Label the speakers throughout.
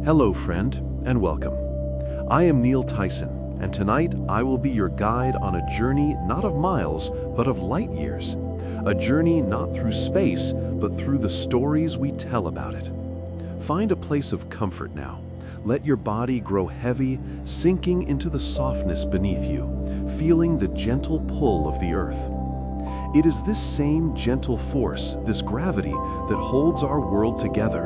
Speaker 1: Hello, friend, and welcome. I am Neil Tyson, and tonight I will be your guide on a journey not of miles, but of light years. A journey not through space, but through the stories we tell about it. Find a place of comfort now. Let your body grow heavy, sinking into the softness beneath you, feeling the gentle pull of the earth. It is this same gentle force, this gravity, that holds our world together,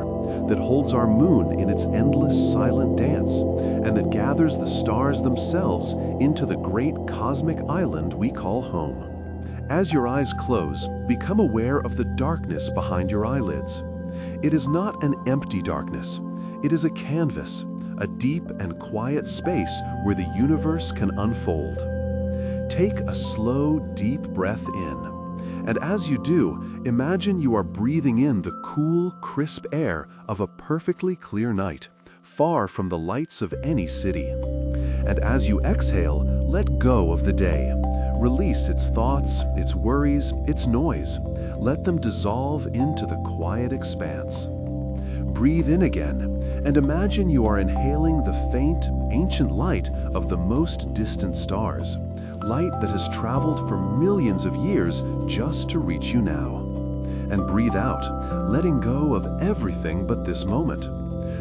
Speaker 1: that holds our moon in its endless silent dance, and that gathers the stars themselves into the great cosmic island we call home. As your eyes close, become aware of the darkness behind your eyelids. It is not an empty darkness. It is a canvas, a deep and quiet space where the universe can unfold. Take a slow, deep breath in. And as you do, imagine you are breathing in the cool, crisp air of a perfectly clear night, far from the lights of any city. And as you exhale, let go of the day. Release its thoughts, its worries, its noise. Let them dissolve into the quiet expanse. Breathe in again, and imagine you are inhaling the faint, ancient light of the most distant stars. Light that has traveled for millions of years just to reach you now. And breathe out, letting go of everything but this moment.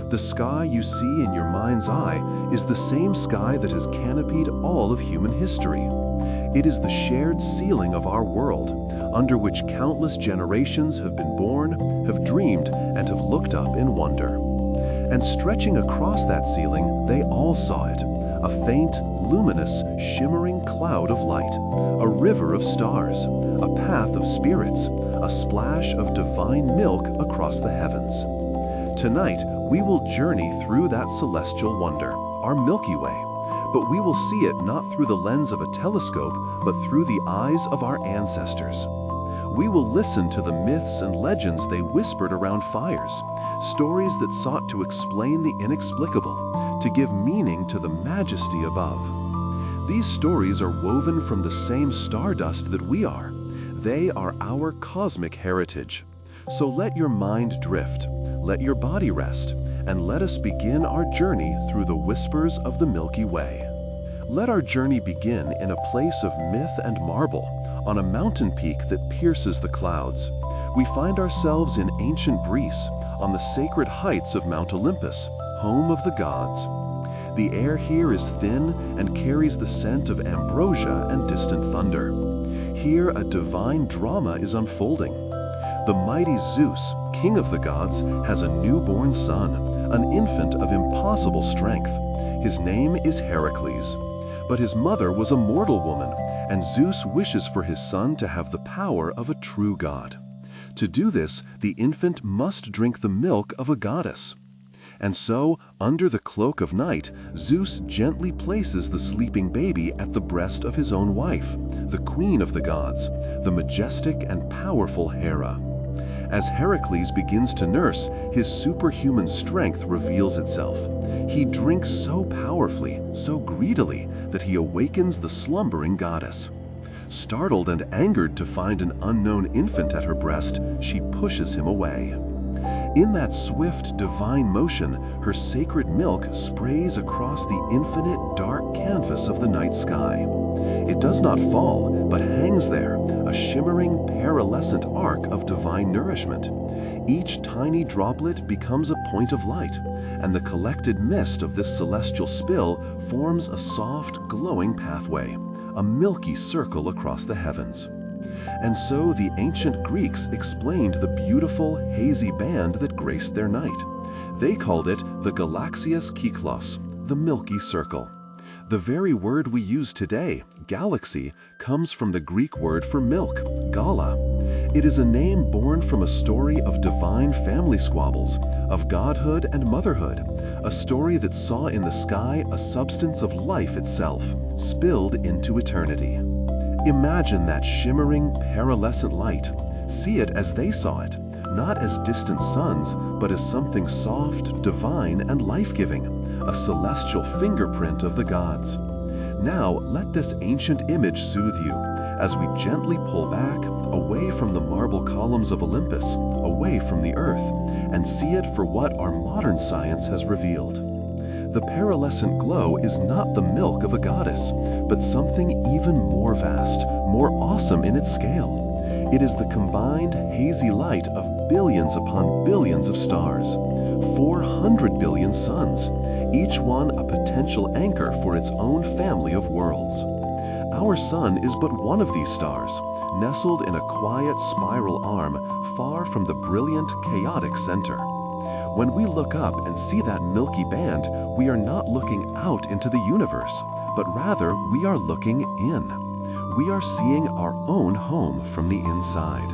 Speaker 1: The sky you see in your mind's eye is the same sky that has canopied all of human history. It is the shared ceiling of our world, under which countless generations have been born, have dreamed, and have looked up in wonder. And stretching across that ceiling, they all saw it. A faint, luminous, shimmering cloud of light, a river of stars, a path of spirits, a splash of divine milk across the heavens. Tonight, we will journey through that celestial wonder, our Milky Way, but we will see it not through the lens of a telescope, but through the eyes of our ancestors. We will listen to the myths and legends they whispered around fires, stories that sought to explain the inexplicable, to give meaning to the majesty above. These stories are woven from the same stardust that we are. They are our cosmic heritage. So let your mind drift, let your body rest, and let us begin our journey through the whispers of the Milky Way. Let our journey begin in a place of myth and marble, on a mountain peak that pierces the clouds. We find ourselves in ancient Greece, on the sacred heights of Mount Olympus, home of the gods. The air here is thin and carries the scent of ambrosia and distant thunder. Here a divine drama is unfolding. The mighty Zeus, king of the gods, has a newborn son, an infant of impossible strength. His name is Heracles. But his mother was a mortal woman, and Zeus wishes for his son to have the power of a true god. To do this, the infant must drink the milk of a goddess. And so, under the cloak of night, Zeus gently places the sleeping baby at the breast of his own wife, the queen of the gods, the majestic and powerful Hera. As Heracles begins to nurse, his superhuman strength reveals itself. He drinks so powerfully, so greedily, that he awakens the slumbering goddess. Startled and angered to find an unknown infant at her breast, she pushes him away. In that swift, divine motion, her sacred milk sprays across the infinite, dark canvas of the night sky. It does not fall, but hangs there, a shimmering, pearlescent arc of divine nourishment. Each tiny droplet becomes a point of light, and the collected mist of this celestial spill forms a soft, glowing pathway, a milky circle across the heavens. And so the ancient Greeks explained the beautiful, hazy band that graced their night. They called it the Galaxias Kyklos, the Milky Circle. The very word we use today, galaxy, comes from the Greek word for milk, gala. It is a name born from a story of divine family squabbles, of godhood and motherhood, a story that saw in the sky a substance of life itself, spilled into eternity. Imagine that shimmering, pearlescent light. See it as they saw it, not as distant suns, but as something soft, divine, and life-giving, a celestial fingerprint of the gods. Now let this ancient image soothe you, as we gently pull back, away from the marble columns of Olympus, away from the Earth, and see it for what our modern science has revealed. The pearlescent glow is not the milk of a goddess, but something even more vast, more awesome in its scale. It is the combined hazy light of billions upon billions of stars, 400 billion suns, each one a potential anchor for its own family of worlds. Our sun is but one of these stars, nestled in a quiet spiral arm far from the brilliant, chaotic center. When we look up and see that milky band, we are not looking out into the universe, but rather we are looking in. We are seeing our own home from the inside.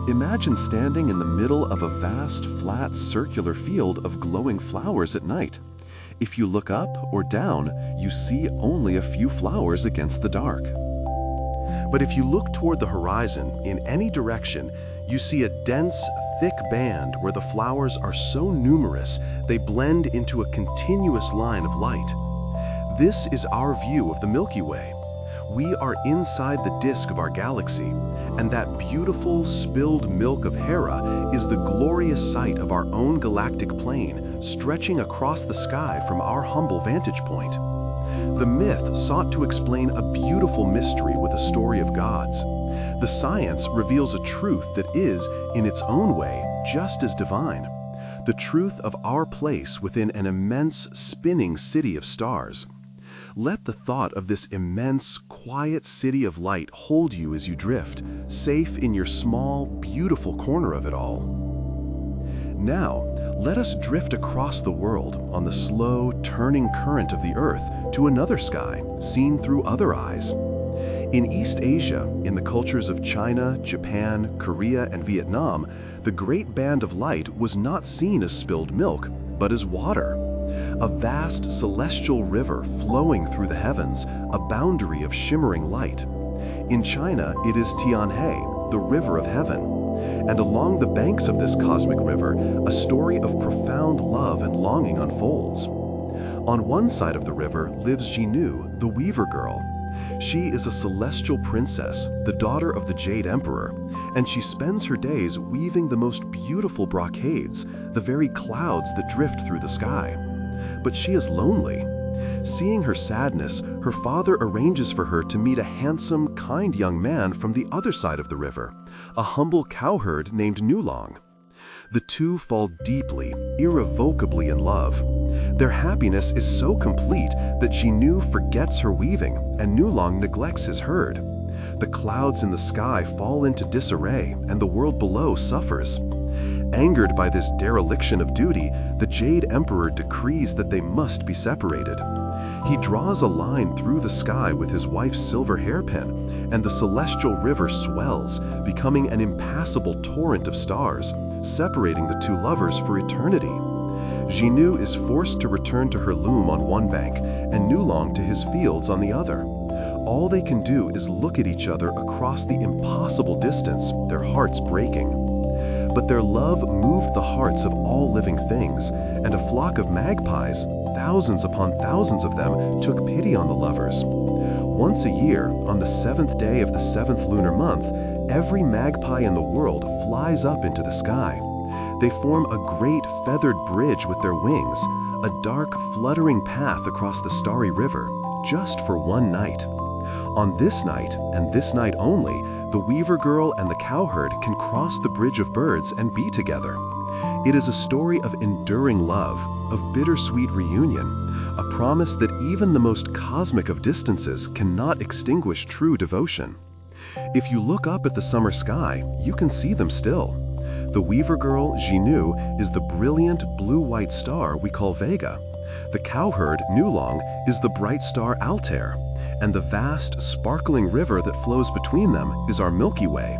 Speaker 1: Imagine standing in the middle of a vast, flat, circular field of glowing flowers at night. If you look up or down, you see only a few flowers against the dark. But if you look toward the horizon in any direction, you see a dense, thick band where the flowers are so numerous they blend into a continuous line of light. This is our view of the Milky Way. We are inside the disk of our galaxy, and that beautiful spilled milk of Hera is the glorious sight of our own galactic plane stretching across the sky from our humble vantage point. The myth sought to explain a beautiful mystery with a story of gods. The science reveals a truth that is, in its own way, just as divine. The truth of our place within an immense, spinning city of stars. Let the thought of this immense, quiet city of light hold you as you drift, safe in your small, beautiful corner of it all. Now, let us drift across the world on the slow, turning current of the Earth to another sky, seen through other eyes. In East Asia, in the cultures of China, Japan, Korea, and Vietnam, the great band of light was not seen as spilled milk, but as water. A vast celestial river flowing through the heavens, a boundary of shimmering light. In China, it is Tianhe, the river of heaven. And along the banks of this cosmic river, a story of profound love and longing unfolds. On one side of the river lives Jinnu, the Weaver Girl. She is a celestial princess, the daughter of the Jade Emperor, and she spends her days weaving the most beautiful brocades, the very clouds that drift through the sky. But she is lonely. Seeing her sadness, her father arranges for her to meet a handsome, kind young man from the other side of the river, a humble cowherd named Nulong. The two fall deeply, irrevocably in love. Their happiness is so complete that Jinnu forgets her weaving and Nulong neglects his herd. The clouds in the sky fall into disarray and the world below suffers. Angered by this dereliction of duty, the Jade Emperor decrees that they must be separated. He draws a line through the sky with his wife's silver hairpin, and the celestial river swells, becoming an impassable torrent of stars, separating the two lovers for eternity. Jinnu is forced to return to her loom on one bank, and Nulong to his fields on the other. All they can do is look at each other across the impossible distance, their hearts breaking. But their love moved the hearts of all living things, and a flock of magpies, thousands upon thousands of them, took pity on the lovers. Once a year, on the 7th day of the 7th lunar month, every magpie in the world flies up into the sky. They form a great feathered bridge with their wings, a dark, fluttering path across the starry river, just for one night. On this night, and this night only, the Weaver Girl and the cowherd can cross the bridge of birds and be together. It is a story of enduring love, of bittersweet reunion, a promise that even the most cosmic of distances cannot extinguish true devotion. If you look up at the summer sky, you can see them still. The Weaver Girl, Jinnu, is the brilliant blue-white star we call Vega. The cowherd, Nulong, is the bright star Altair, and the vast, sparkling river that flows between them is our Milky Way.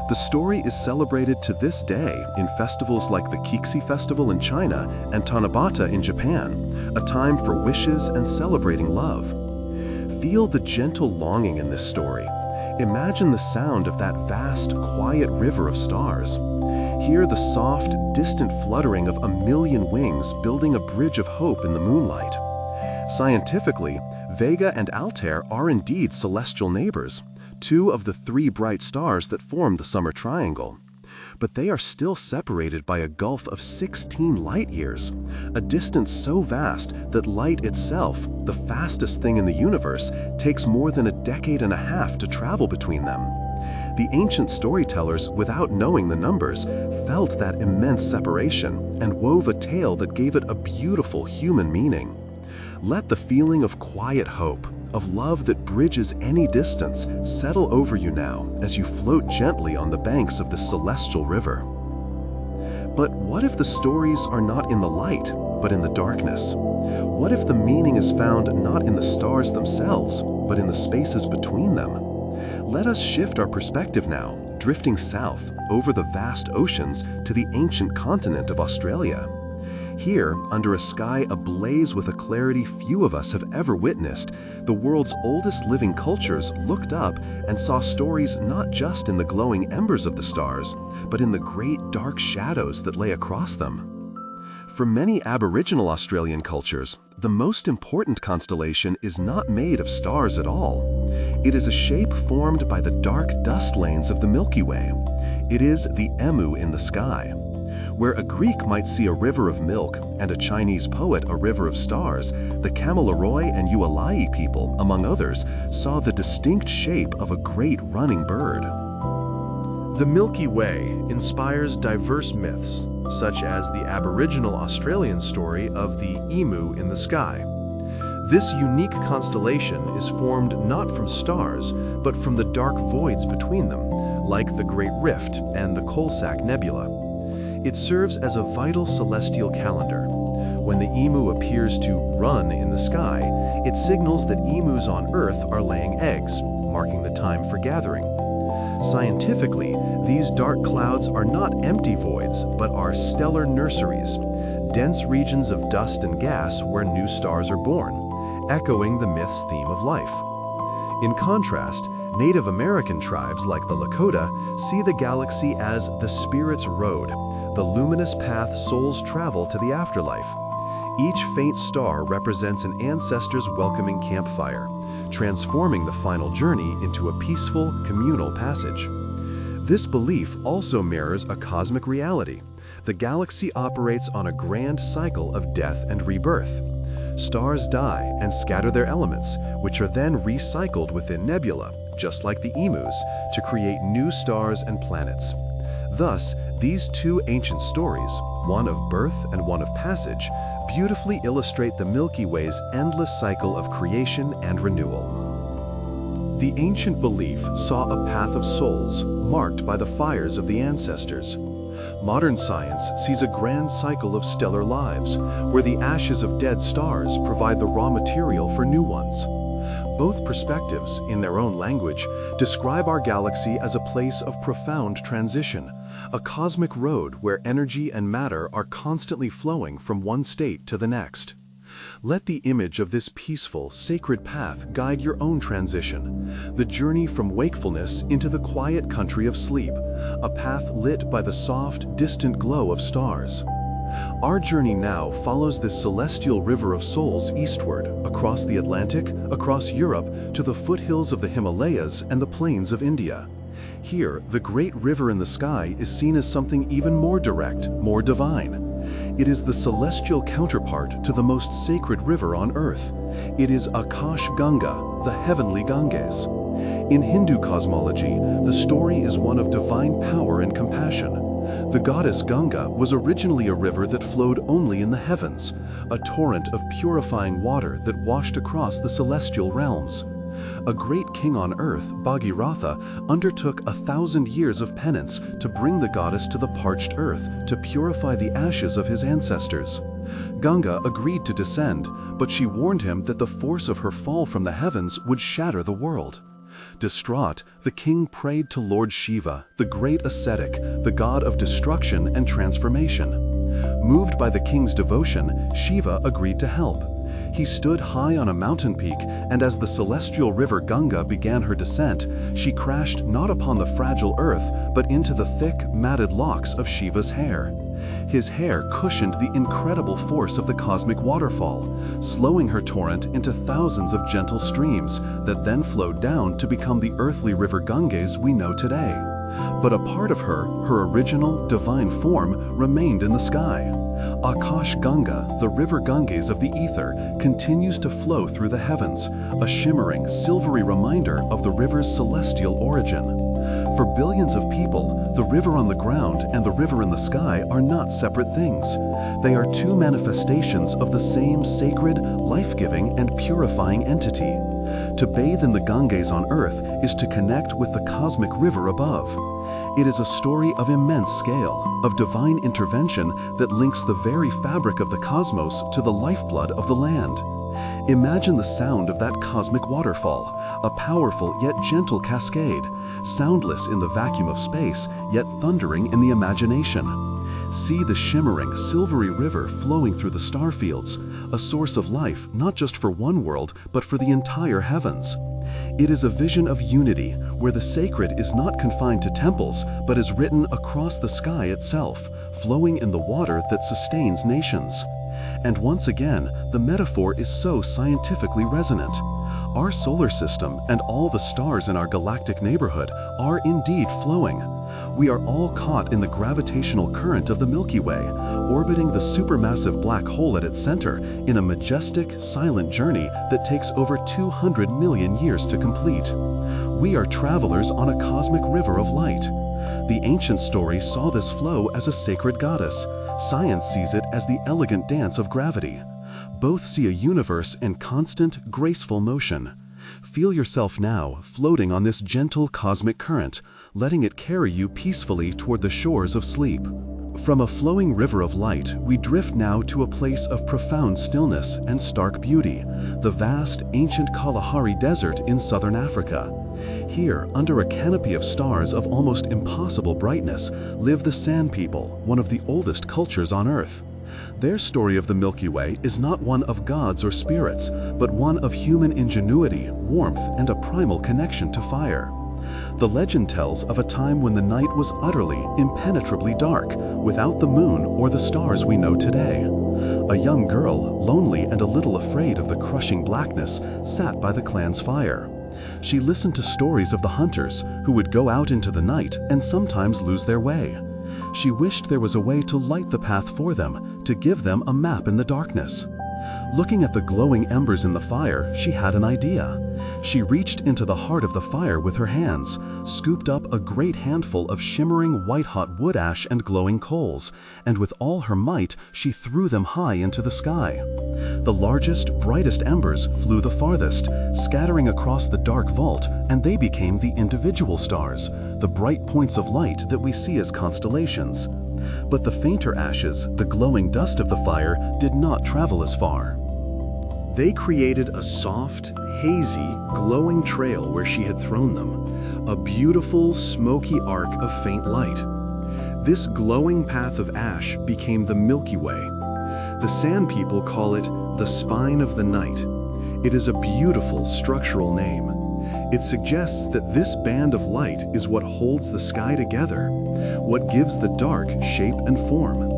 Speaker 1: The story is celebrated to this day in festivals like the Kixi Festival in China and Tanabata in Japan, a time for wishes and celebrating love. Feel the gentle longing in this story. Imagine the sound of that vast, quiet river of stars. Hear the soft, distant fluttering of a million wings building a bridge of hope in the moonlight. Scientifically, Vega and Altair are indeed celestial neighbors, two of the three bright stars that form the summer triangle. But they are still separated by a gulf of 16 light years, a distance so vast that light itself, the fastest thing in the universe, takes more than a decade and a half to travel between them. The ancient storytellers, without knowing the numbers, felt that immense separation and wove a tale that gave it a beautiful human meaning. Let the feeling of quiet hope, of love that bridges any distance, settle over you now as you float gently on the banks of this celestial river. But what if the stories are not in the light, but in the darkness? What if the meaning is found not in the stars themselves, but in the spaces between them? Let us shift our perspective now, drifting south over the vast oceans to the ancient continent of Australia. Here, under a sky ablaze with a clarity few of us have ever witnessed, the world's oldest living cultures looked up and saw stories not just in the glowing embers of the stars, but in the great dark shadows that lay across them. For many Aboriginal Australian cultures, the most important constellation is not made of stars at all. It is a shape formed by the dark dust lanes of the Milky Way. It is the emu in the sky. Where a Greek might see a river of milk and a Chinese poet a river of stars, the Kamilaroi and Uala'i people, among others, saw the distinct shape of a great running bird.
Speaker 2: The Milky Way inspires diverse myths, such as the Aboriginal Australian story of the emu in the sky. This unique constellation is formed not from stars, but from the dark voids between them, like the Great Rift and the Coalsack Nebula. It serves as a vital celestial calendar. When the emu appears to run in the sky, it signals that emus on Earth are laying eggs, marking the time for gathering. Scientifically, these dark clouds are not empty voids, but are stellar nurseries, dense regions of dust and gas where new stars are born, echoing the myth's theme of life. In contrast, Native American tribes like the Lakota see the galaxy as the spirit's road, the luminous path souls travel to the afterlife. Each faint star represents an ancestor's welcoming campfire, transforming the final journey into a peaceful, communal passage. This belief also mirrors a cosmic reality. The galaxy operates on a grand cycle of death and rebirth. Stars die and scatter their elements, which are then recycled within nebula, just like the emus, to create new stars and planets. Thus, these two ancient stories, one of birth and one of passage, beautifully illustrate the Milky Way's endless cycle of creation and renewal. The ancient belief saw a path of souls marked by the fires of the ancestors. Modern science sees a grand cycle of stellar lives, where the ashes of dead stars provide the raw material for new ones. Both perspectives, in their own language, describe our galaxy as a place of profound transition, a cosmic road where energy and matter are constantly flowing from one state to the next. Let the image of this peaceful, sacred path guide your own transition, the journey from wakefulness into the quiet country of sleep, a path lit by the soft, distant glow of stars. Our journey now follows this celestial river of souls eastward, across the Atlantic, across Europe, to the foothills of the Himalayas and the plains of India. Here, the great river in the sky is seen as something even more direct, more divine. It is the celestial counterpart to the most sacred river on earth. It is Akash Ganga, the heavenly Ganges. In Hindu cosmology, the story is one of divine power and compassion. The goddess Ganga was originally a river that flowed only in the heavens, a torrent of purifying water that washed across the celestial realms. A great king on earth, Bhagirath, undertook 1,000 years of penance to bring the goddess to the parched earth to purify the ashes of his ancestors. Ganga agreed to descend, but she warned him that the force of her fall from the heavens would shatter the world. Distraught, the king prayed to Lord Shiva, the great ascetic, the god of destruction and transformation. Moved by the king's devotion, Shiva agreed to help. He stood high on a mountain peak, and as the celestial river Ganga began her descent, she crashed not upon the fragile earth, but into the thick, matted locks of Shiva's hair.
Speaker 1: His hair cushioned the incredible force of the cosmic waterfall, slowing her torrent into thousands of gentle streams that then flowed down to become the earthly river Ganges we know today. But a part of her original divine form, remained in the sky. Akash Ganga, the river Ganges of the ether, continues to flow through the heavens, a shimmering, silvery reminder of the river's celestial origin. For billions of people, the river on the ground and the river in the sky are not separate things. They are two manifestations of the same sacred, life-giving, and purifying entity. To bathe in the Ganges on earth is to connect with the cosmic river above. It is a story of immense scale, of divine intervention that links the very fabric of the cosmos to the lifeblood of the land. Imagine the sound of that cosmic waterfall, a powerful yet gentle cascade, soundless in the vacuum of space, yet thundering in the imagination. See the shimmering, silvery river flowing through the star fields, a source of life not just for one world, but for the entire heavens. It is a vision of unity, where the sacred is not confined to temples, but is written across the sky itself, flowing in the water that sustains nations. And once again, the metaphor is so scientifically resonant. Our solar system and all the stars in our galactic neighborhood are indeed flowing. We are all caught in the gravitational current of the Milky Way, orbiting the supermassive black hole at its center in a majestic, silent journey that takes over 200 million years to complete. We are travelers on a cosmic river of light. The ancient stories saw this flow as a sacred goddess. Science sees it as the elegant dance of gravity. Both see a universe in constant, graceful motion. Feel yourself now floating on this gentle cosmic current, letting it carry you peacefully toward the shores of sleep. From a flowing river of light, we drift now to a place of profound stillness and stark beauty, the vast, ancient Kalahari Desert in southern Africa. Here, under a canopy of stars of almost impossible brightness, live the Sand People, one of the oldest cultures on Earth. Their story of the Milky Way is not one of gods or spirits, but one of human ingenuity, warmth, and a primal connection to fire. The legend tells of a time when the night was utterly, impenetrably dark, without the moon or the stars we know today. A young girl, lonely and a little afraid of the crushing blackness, sat by the clan's fire. She listened to stories of the hunters who would go out into the night and sometimes lose their way. She wished there was a way to light the path for them, to give them a map in the darkness. Looking at the glowing embers in the fire, she had an idea. She reached into the heart of the fire with her hands, scooped up a great handful of shimmering white-hot wood ash and glowing coals, and with all her might, she threw them high into the sky. The largest, brightest embers flew the farthest, scattering across the dark vault, and they became the individual stars, the bright points of light that we see as constellations. But the fainter ashes, the glowing dust of the fire, did not travel as far.
Speaker 2: They created a soft, hazy, glowing trail where she had thrown them, a beautiful, smoky arc of faint light. This glowing path of ash became the Milky Way. The Sand People call it the spine of the night. It is a beautiful structural name. It suggests that this band of light is what holds the sky together, what gives the dark shape and form.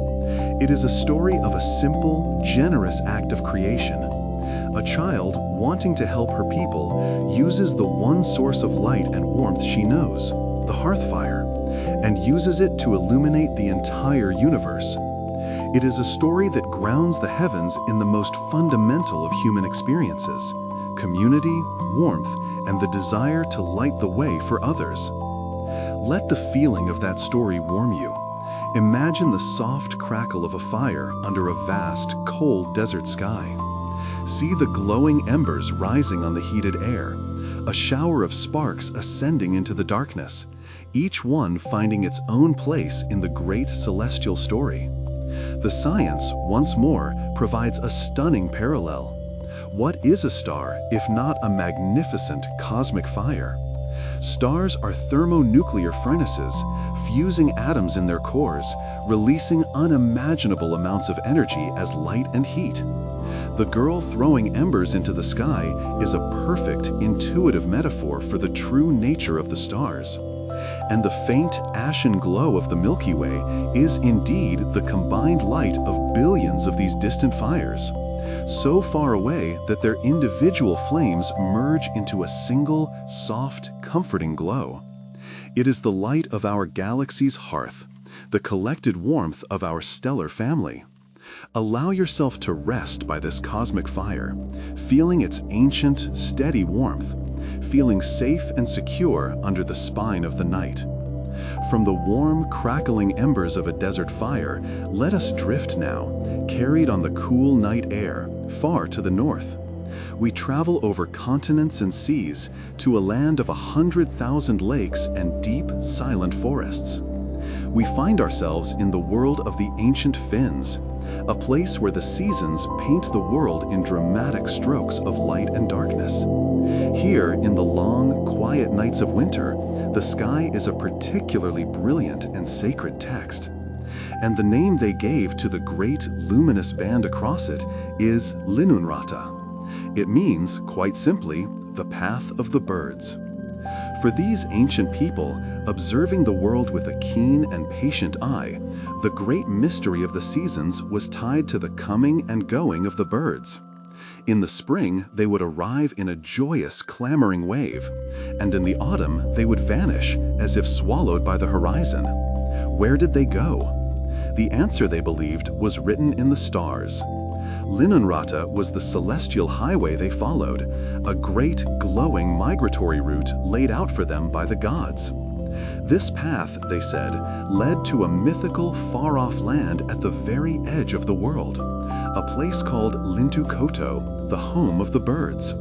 Speaker 2: It is a story of a simple, generous act of creation. A child, wanting to help her people, uses the one source of light and warmth she knows, the hearth fire, and uses it to illuminate the entire universe. It is a story that grounds the heavens in the most fundamental of human experiences: community, warmth, and the desire to light the way for others. Let the feeling of that story warm you. Imagine the soft crackle of a fire under a vast, cold desert sky. See the glowing embers rising on the heated air, a shower of sparks ascending into the darkness, each one finding its own place in the great celestial story. The science, once more, provides a stunning parallel. What is a star if not a magnificent cosmic fire? Stars are thermonuclear furnaces, fusing atoms in their cores, releasing unimaginable amounts of energy as light and heat. The girl throwing embers into the sky is a perfect, intuitive metaphor for the true nature of the stars.
Speaker 1: And the faint ashen glow of the Milky Way is indeed the combined light of billions of these distant fires, so far away that their individual flames merge into a single, soft, comforting glow. It is the light of our galaxy's hearth, the collected warmth of our stellar family. Allow yourself to rest by this cosmic fire, feeling its ancient, steady warmth, feeling safe and secure under the spine of the night. From the warm, crackling embers of a desert fire, let us drift now, carried on the cool night air, far to the north. We travel over continents and seas to a land of 100,000 lakes and deep, silent forests. We find ourselves in the world of the ancient Finns, a place where the seasons paint the world in dramatic strokes of light and darkness. Here, in the long, quiet nights of winter, the sky is a particularly brilliant and sacred text. And the name they gave to the great luminous band across it is Linnunrata. It means, quite simply, the path of the birds. For these ancient people, observing the world with a keen and patient eye, the great mystery of the seasons was tied to the coming and going of the birds. In the spring, they would arrive in a joyous, clamoring wave, and in the autumn, they would vanish as if swallowed by the horizon. Where did they go? The answer, they believed, was written in the stars. Linnunrata was the celestial highway they followed, a great, glowing migratory route laid out for them by the gods. This path, they said, led to a mythical, far-off land at the very edge of the world, a place called Lintukoto, the home of the birds.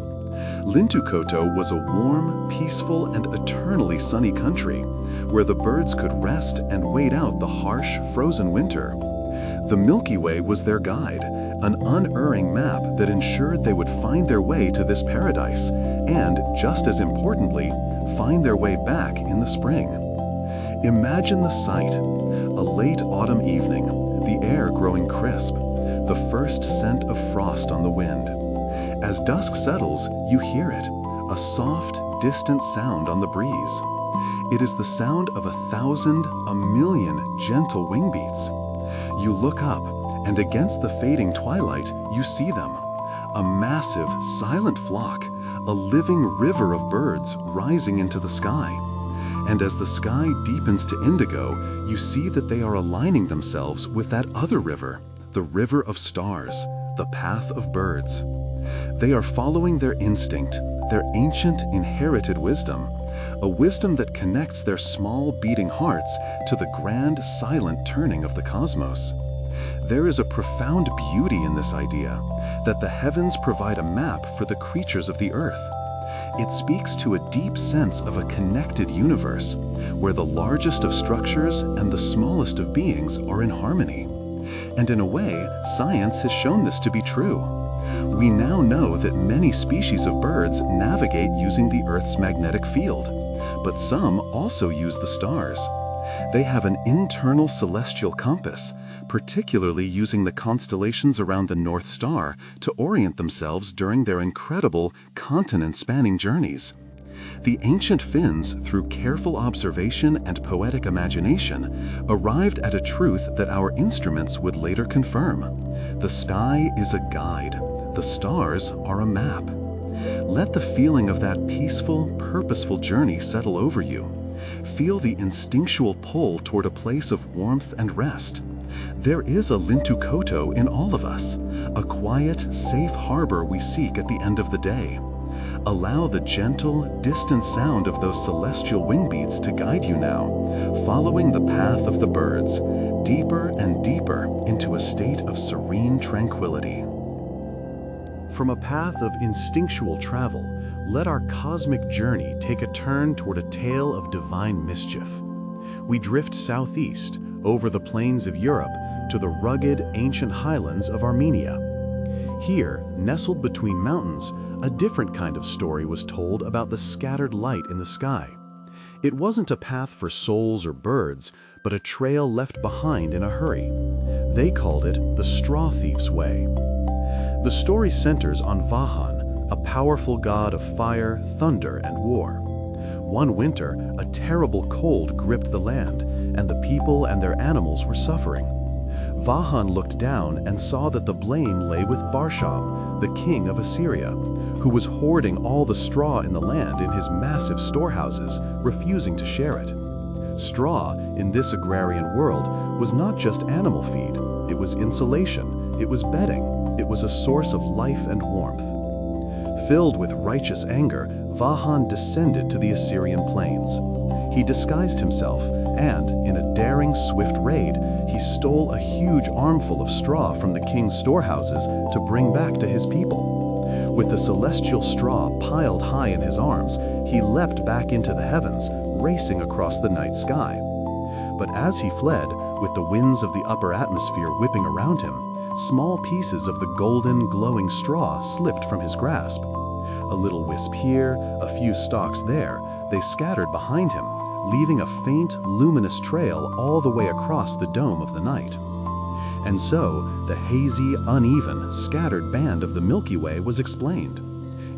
Speaker 1: Lintukoto was a warm, peaceful, and eternally sunny country, where the birds could rest and wait out the harsh, frozen winter. The Milky Way was their guide, an unerring map that ensured they would find their way to this paradise and, just as importantly, find their way back in the spring. Imagine the sight: a late autumn evening, the air growing crisp, the first scent of frost on the wind. As dusk settles, you hear it, a soft, distant sound on the breeze. It is the sound of 1,000, 1,000,000 gentle wing beats. You look up, and against the fading twilight, you see them. A massive, silent flock, a living river of birds rising into the sky. And as the sky deepens to indigo, you see that they are aligning themselves with that other river, the river of stars, the path of birds. They are following their instinct, their ancient inherited wisdom, a wisdom that connects their small beating hearts to the grand silent turning of the cosmos. There is a profound beauty in this idea, that the heavens provide a map for the creatures of the earth. It speaks to a deep sense of a connected universe, where the largest of structures and the smallest of beings are in harmony. And in a way, science has shown this to be true. We now know that many species of birds navigate using the Earth's magnetic field, but some also use the stars. They have an internal celestial compass, particularly using the constellations around the North Star to orient themselves during their incredible continent-spanning journeys. The ancient Finns, through careful observation and poetic imagination, arrived at a truth that our instruments would later confirm. The sky is a guide. The stars are a map. Let the feeling of that peaceful, purposeful journey settle over you. Feel the instinctual pull toward a place of warmth and rest. There is a Lintukoto in all of us, a quiet, safe harbor we seek at the end of the day. Allow the gentle, distant sound of those celestial wing beats to guide you now, following the path of the birds, deeper and deeper into a state of serene tranquility.
Speaker 2: From a path of instinctual travel, let our cosmic journey take a turn toward a tale of divine mischief. We drift southeast, over the plains of Europe, to the rugged, ancient highlands of Armenia. Here, nestled between mountains, a different kind of story was told about the scattered light in the sky. It wasn't a path for souls or birds, but a trail left behind in a hurry. They called it the Straw Thief's Way. The story centers on Vahan, a powerful god of fire, thunder, and war. One winter, a terrible cold gripped the land, and the people and their animals were suffering. Vahan looked down and saw that the blame lay with Barsham, the king of Assyria, who was hoarding all the straw in the land in his massive storehouses, refusing to share it. Straw, in this agrarian world, was not just animal feed. It was insulation, it was bedding, it was a source of life and warmth. Filled with righteous anger, Vahan descended to the Assyrian plains. He disguised himself, and, in a daring, swift raid, he stole a huge armful of straw from the king's storehouses to bring back to his people. With the celestial straw piled high in his arms, he leapt back into the heavens, racing across the night sky. But as he fled, with the winds of the upper atmosphere whipping around him, small pieces of the golden, glowing straw slipped from his grasp. A little wisp here, a few stalks there, they scattered behind him, leaving a faint, luminous trail all the way across the dome of the night. And so, the hazy, uneven, scattered band of the Milky Way was explained.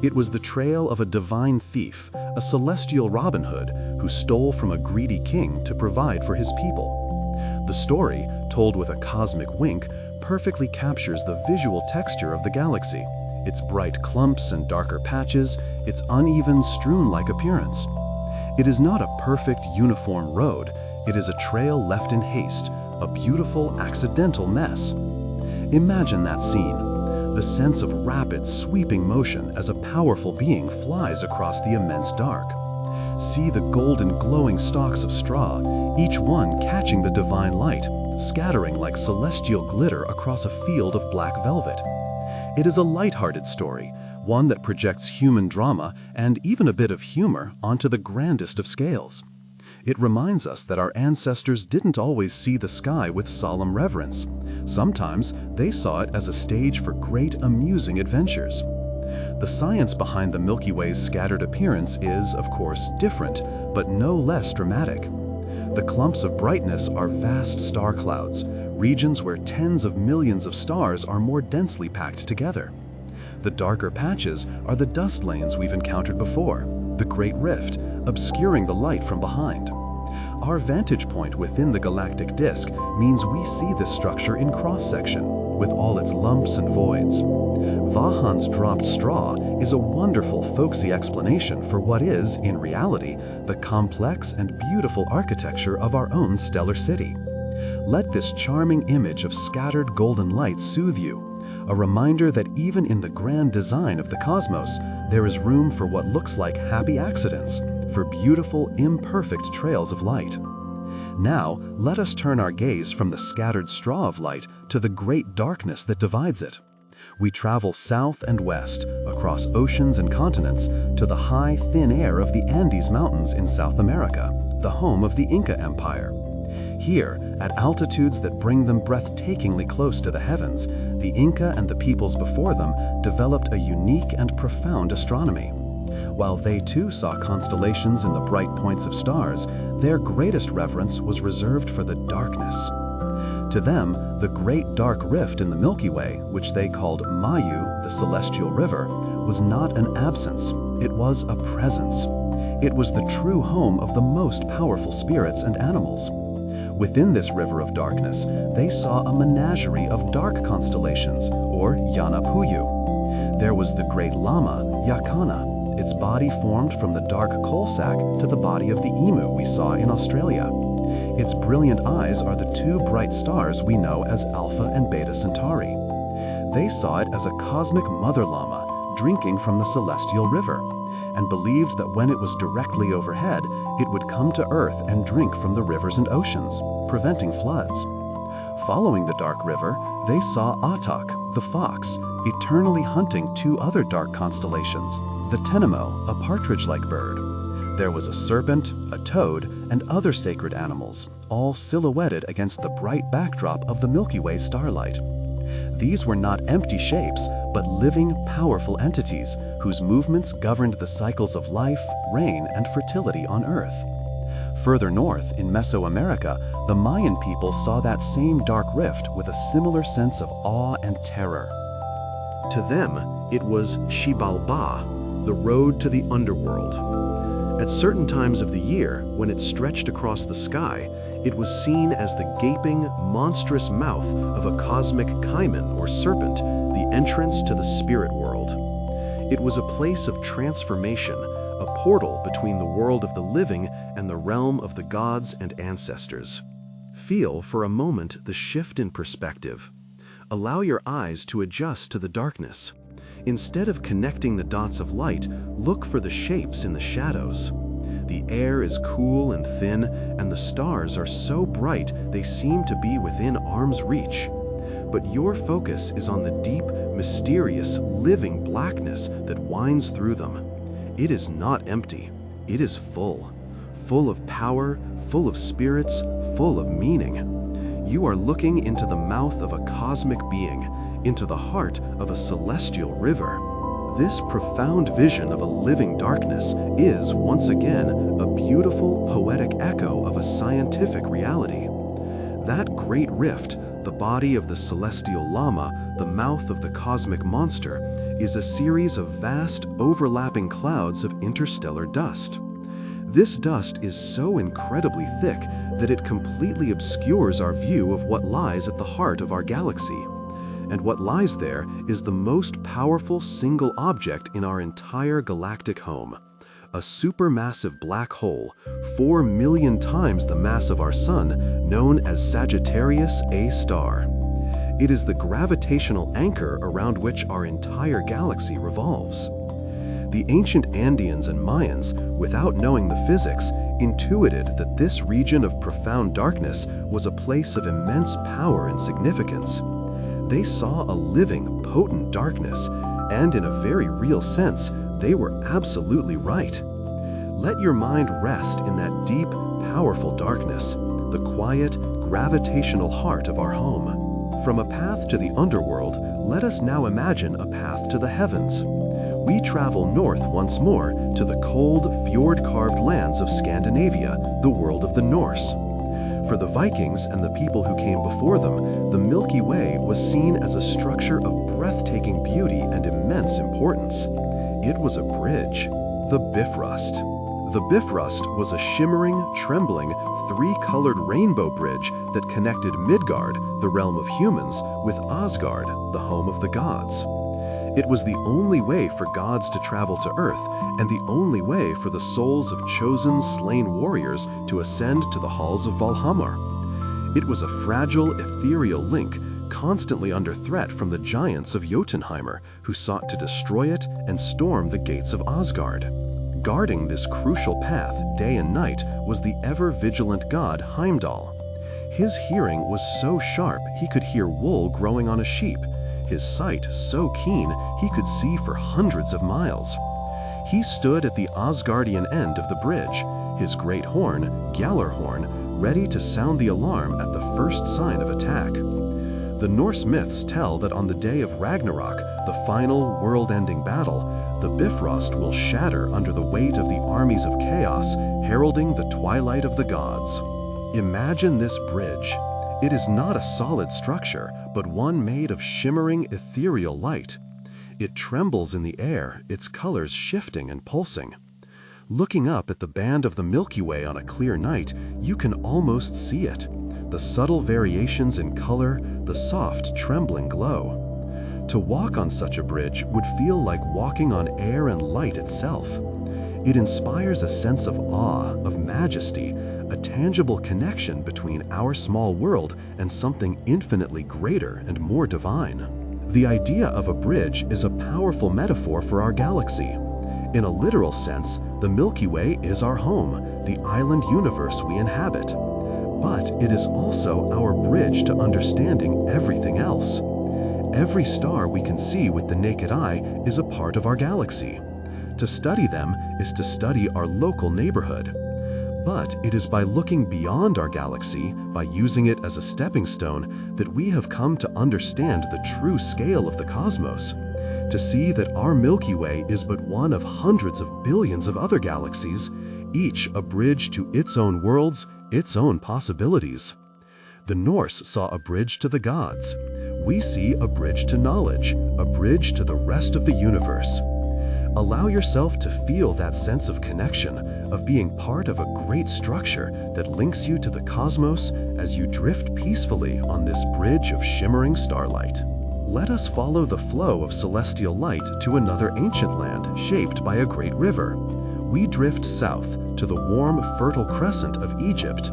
Speaker 2: It was the trail of a divine thief, a celestial Robin Hood, who stole from a greedy king to provide for his people. The story, told with a cosmic wink, perfectly captures the visual texture of the galaxy, its bright clumps and darker patches, its uneven, strewn-like appearance. It is not a perfect, uniform road. It is a trail left in haste, a beautiful, accidental mess. Imagine that scene, the sense of rapid, sweeping motion as a powerful being flies across the immense dark. See the golden, glowing stalks of straw, each one catching the divine light, scattering like celestial glitter across a field of black velvet. It is a light-hearted story, one that projects human drama and even a bit of humor onto the grandest of scales. It reminds us that our ancestors didn't always see the sky with solemn reverence. Sometimes they saw it as a stage for great, amusing adventures. The science behind the Milky Way's scattered appearance is, of course, different, but no less dramatic. The clumps of brightness are vast star clouds, regions where tens of millions of stars are more densely packed together. The darker patches are the dust lanes we've encountered before, the Great Rift, obscuring the light from behind. Our vantage point within the galactic disk means we see this structure in cross-section, with all its lumps and voids. Vahan's dropped straw is a wonderful, folksy explanation for what is, in reality, the complex and beautiful architecture of our own stellar city. Let this charming image of scattered golden light soothe you, a reminder that even in the grand design of the cosmos, there is room for what looks like happy accidents, for beautiful, imperfect trails of light. Now, let us turn our gaze from the scattered straw of light to the great darkness that divides it. We travel south and west, across oceans and continents, to the high, thin air of the Andes Mountains in South America, the home of the Inca Empire. Here, at altitudes that bring them breathtakingly close to the heavens, the Inca and the peoples before them developed a unique and profound astronomy. While they too saw constellations in the bright points of stars, their greatest reverence was reserved for the darkness. To them, the great dark rift in the Milky Way, which they called Mayu, the celestial river, was not an absence, it was a presence. It was the true home of the most powerful spirits and animals. Within this river of darkness, they saw a menagerie of dark constellations, or Yanapuyu. There was the great llama, Yakana, its body formed from the dark coal sack to the body of the emu we saw in Australia. Its brilliant eyes are the two bright stars we know as Alpha and Beta Centauri. They saw it as a cosmic mother llama drinking from the celestial river, and believed that when it was directly overhead, it would come to Earth and drink from the rivers and oceans, preventing floods. Following the dark river, they saw Atak, the fox, eternally hunting two other dark constellations, the Tenemo, a partridge-like bird. There was a serpent, a toad, and other sacred animals, all silhouetted against the bright backdrop of the Milky Way starlight. These were not empty shapes, but living, powerful entities whose movements governed the cycles of life, rain, and fertility on Earth. Further north, in Mesoamerica, the Mayan people saw that same dark rift with a similar sense of awe and terror. To them, it was Xibalba, the road to the underworld. At certain times of the year, when it stretched across the sky, it was seen as the gaping, monstrous mouth of a cosmic caiman or serpent, the entrance to the spirit world. It was a place of transformation, a portal between the world of the living and the realm of the gods and ancestors. Feel for a moment the shift in perspective. Allow your eyes to adjust to the darkness. Instead of connecting the dots of light, look for the shapes in the shadows. The air is cool and thin, and the stars are so bright they seem to be within arm's reach. But your focus is on the deep, mysterious, living blackness that winds through them. It is not empty. It is full. Full of power, full of spirits, full of meaning. You are looking into the mouth of a cosmic being, into the heart of a celestial river. This profound vision of a living darkness is, once again, a beautiful, poetic echo of a scientific reality. That great rift, the body of the celestial llama, the mouth of the cosmic monster, is a series of vast, overlapping clouds of interstellar dust. This dust is so incredibly thick that it completely obscures our view of what lies at the heart of our galaxy. And what lies there is the most powerful single object in our entire galactic home. A supermassive black hole, 4 million times the mass of our Sun, known as Sagittarius A star. It is the gravitational anchor around which our entire galaxy revolves. The ancient Andeans and Mayans, without knowing the physics, intuited that this region of profound darkness was a place of immense power and significance. They saw a living, potent darkness, and in a very real sense, they were absolutely right. Let your mind rest in that deep, powerful darkness, the quiet, gravitational heart of our home. From a path to the underworld, let us now imagine a path to the heavens. We travel north once more to the cold, fjord-carved lands of Scandinavia, the world of the Norse. For the Vikings and the people who came before them, the Milky Way was seen as a structure of breathtaking beauty and immense importance. It was a bridge, the Bifrost. The Bifrost was a shimmering, trembling, three-colored rainbow bridge that connected Midgard, the realm of humans, with Asgard, the home of the gods. It was the only way for gods to travel to Earth, and the only way for the souls of chosen, slain warriors to ascend to the halls of Valhamar. It was a fragile, ethereal link, constantly under threat from the giants of Jotunheimer, who sought to destroy it and storm the gates of Asgard. Guarding this crucial path day and night was the ever-vigilant god Heimdall. His hearing was so sharp he could hear wool growing on a sheep. His sight so keen he could see for hundreds of miles. He stood at the Asgardian end of the bridge, his great horn, Gjallarhorn, ready to sound the alarm at the first sign of attack. The Norse myths tell that on the day of Ragnarok, the final world-ending battle, the Bifrost will shatter under the weight of the armies of chaos, heralding the twilight of the gods. Imagine this bridge. It is not a solid structure, but one made of shimmering ethereal light. It trembles in the air, its colors shifting and pulsing. Looking up at the band of the Milky Way on a clear night, you can almost see it. The subtle variations in color, the soft, trembling glow. To walk on such a bridge would feel like walking on air and light itself. It inspires a sense of awe, of majesty, a tangible connection between our small world and something infinitely greater and more divine. The idea of a bridge is a powerful metaphor for our galaxy. In a literal sense, the Milky Way is our home, the island universe we inhabit. But it is also our bridge to understanding everything else. Every star we can see with the naked eye is a part of our galaxy. To study them is to study our local neighborhood. But it is by looking beyond our galaxy, by using it as a stepping stone, that we have come to understand the true scale of the cosmos. To see that our Milky Way is but one of hundreds of billions of other galaxies, each a bridge to its own worlds, its own possibilities. The Norse saw a bridge to the gods. We see a bridge to knowledge, a bridge to the rest of the universe. Allow yourself to feel that sense of connection, of being part of a great structure that links you to the cosmos as you drift peacefully on this bridge of shimmering starlight. Let us follow the flow of celestial light to another ancient land shaped by a great river. We drift south to the warm, fertile crescent of Egypt.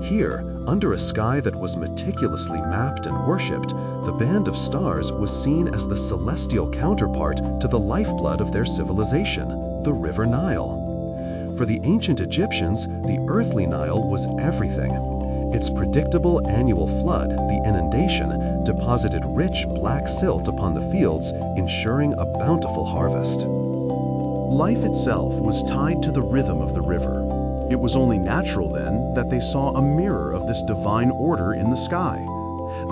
Speaker 2: Here, under a sky that was meticulously mapped and worshipped, the band of stars was seen as the celestial counterpart to the lifeblood of their civilization, the River Nile. For the ancient Egyptians, the earthly Nile was everything. Its predictable annual flood, the inundation, deposited rich black silt upon the fields, ensuring a bountiful harvest. Life itself was tied to the rhythm of the river. It was only natural then that they saw a mirror of this divine order in the sky.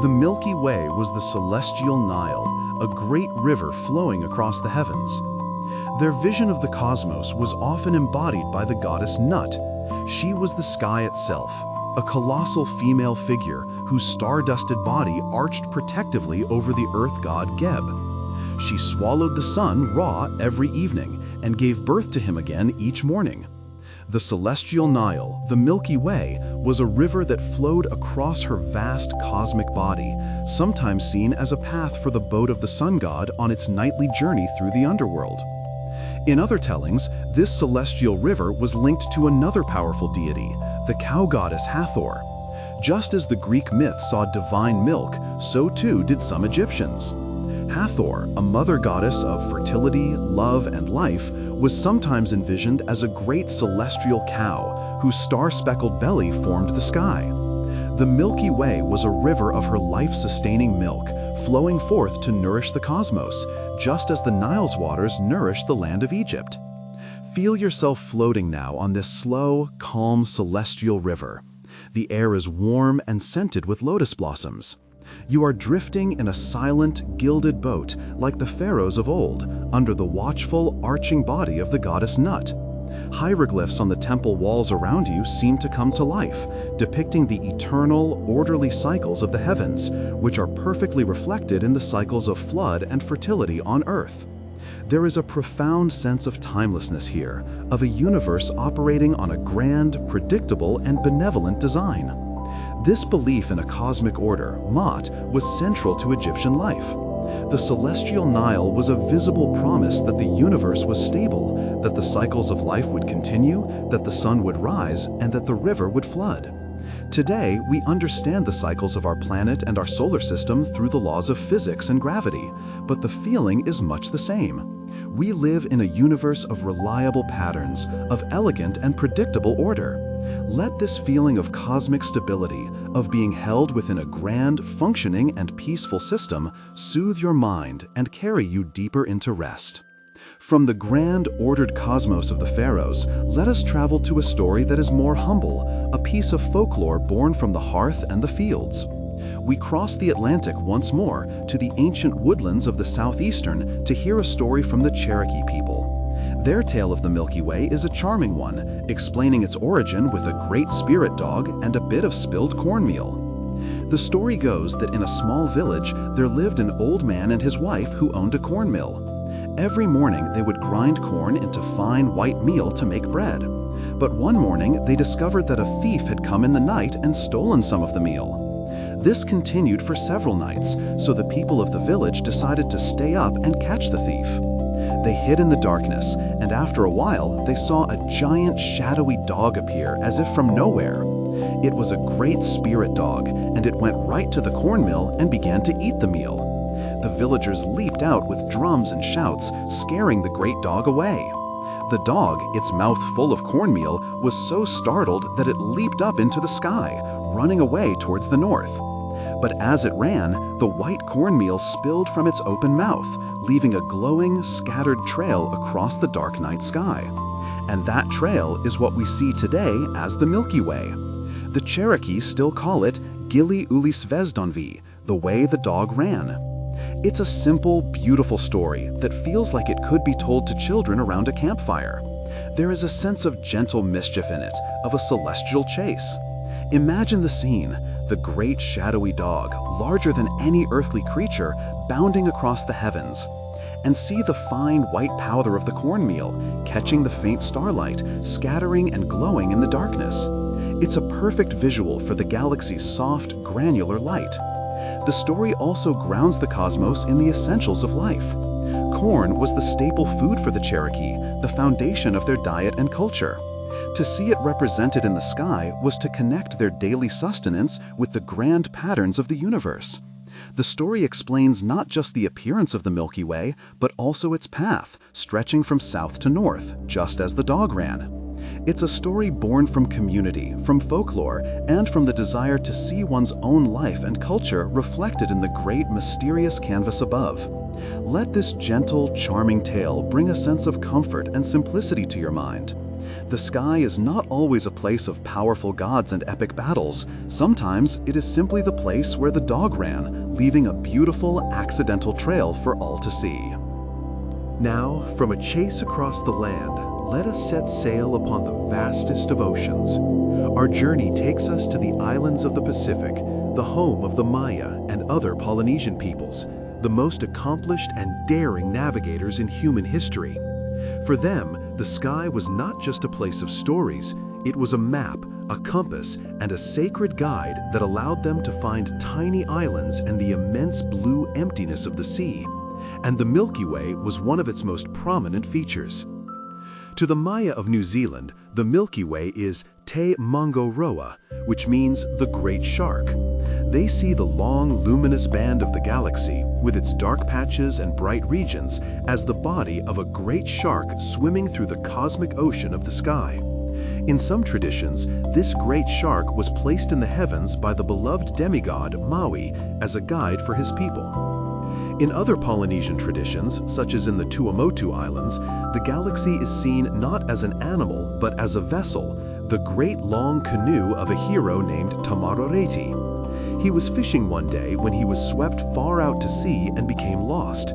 Speaker 2: The Milky Way was the celestial Nile, a great river flowing across the heavens. Their vision of the cosmos was often embodied by the goddess Nut. She was the sky itself, a colossal female figure whose star-dusted body arched protectively over the earth god Geb. She swallowed the sun raw every evening and gave birth to him again each morning. The celestial Nile, the Milky Way, was a river that flowed across her vast cosmic body, sometimes seen as a path for the boat of the sun god on its nightly journey through the underworld. In other tellings, this celestial river was linked to another powerful deity, the cow goddess Hathor. Just as the Greek myth saw divine milk, so too did some Egyptians. Hathor, a mother goddess of fertility, love, and life, was sometimes envisioned as a great celestial cow whose star-speckled belly formed the sky. The Milky Way was a river of her life-sustaining milk, flowing forth to nourish the cosmos, just as the Nile's waters nourished the land of Egypt. Feel yourself floating now on this slow, calm, celestial river. The air is warm and scented with lotus blossoms. You are drifting in a silent, gilded boat like the pharaohs of old, under the watchful, arching body of the goddess Nut. Hieroglyphs on the temple walls around you seem to come to life, depicting the eternal, orderly cycles of the heavens, which are perfectly reflected in the cycles of flood and fertility on earth. There is a profound sense of timelessness here, of a universe operating on a grand, predictable, and benevolent design. This belief in a cosmic order, Ma'at, was central to Egyptian life. The celestial Nile was a visible promise that the universe was stable, that the cycles of life would continue, that the sun would rise, and that the river would flood. Today, we understand the cycles of our planet and our solar system through the laws of physics and gravity, but the feeling is much the same. We live in a universe of reliable patterns, of elegant and predictable order. Let this feeling of cosmic stability, of being held within a grand, functioning, and peaceful system, soothe your mind and carry you deeper into rest. From the grand, ordered cosmos of the pharaohs, let us travel to a story that is more humble, a piece of folklore born from the hearth and the fields. We cross the Atlantic once more to the ancient woodlands of the southeastern to hear a story from the Cherokee people. Their tale of the Milky Way is a charming one, explaining its origin with a great spirit dog and a bit of spilled cornmeal. The story goes that in a small village there lived an old man and his wife who owned a corn mill. Every morning they would grind corn into fine white meal to make bread. But one morning they discovered that a thief had come in the night and stolen some of the meal. This continued for several nights, so the people of the village decided to stay up and catch the thief. They hid in the darkness, and after a while, they saw a giant shadowy dog appear as if from nowhere. It was a great spirit dog, and it went right to the cornmill and began to eat the meal. The villagers leaped out with drums and shouts, scaring the great dog away. The dog, its mouth full of cornmeal, was so startled that it leaped up into the sky, running away towards the north. But as it ran, the white cornmeal spilled from its open mouth, leaving a glowing, scattered trail across the dark night sky. And that trail is what we see today as the Milky Way. The Cherokee still call it Gili Uli Svezdonvi, the way the dog ran. It's a simple, beautiful story that feels like it could be told to children around a campfire. There is a sense of gentle mischief in it, of a celestial chase. Imagine the scene, the great shadowy dog, larger than any earthly creature, bounding across the heavens.
Speaker 1: and see the fine white powder of the cornmeal, catching the faint starlight, scattering and glowing in the darkness. It's a perfect visual for the galaxy's soft, granular light. The story also grounds the cosmos in the essentials of life. Corn was the staple food for the Cherokee, the foundation of their diet and culture. To see it represented in the sky was to connect their daily sustenance with the grand patterns of the universe. The story explains not just the appearance of the Milky Way, but also its path, stretching from south to north, just as the dog ran. It's a story born from community, from folklore, and from the desire to see one's own life and culture reflected in the great mysterious canvas above. Let this gentle, charming tale bring a sense of comfort and simplicity to your mind. The sky is not always a place of powerful gods and epic battles. Sometimes it is simply the place where the dog ran, leaving a beautiful, accidental trail for all to see.
Speaker 2: Now, from a chase across the land, let us set sail upon the vastest of oceans. Our journey takes us to the islands of the Pacific, the home of the Maya and other Polynesian peoples, the most accomplished and daring navigators in human history. For them, the sky was not just a place of stories, it was a map, a compass, and a sacred guide that allowed them to find tiny islands and the immense blue emptiness of the sea. And the Milky Way was one of its most prominent features. To the Maya of New Zealand, the Milky Way is Te Maungo Roa, which means the Great Shark. They see the long, luminous band of the galaxy, with its dark patches and bright regions, as the body of a great shark swimming through the cosmic ocean of the sky. In some traditions, this great shark was placed in the heavens by the beloved demigod Maui as a guide for his people. In other Polynesian traditions, such as in the Tuamotu Islands, the galaxy is seen not as an animal, but as a vessel, the great long canoe of a hero named Tamaroreti. He was fishing one day when he was swept far out to sea and became lost.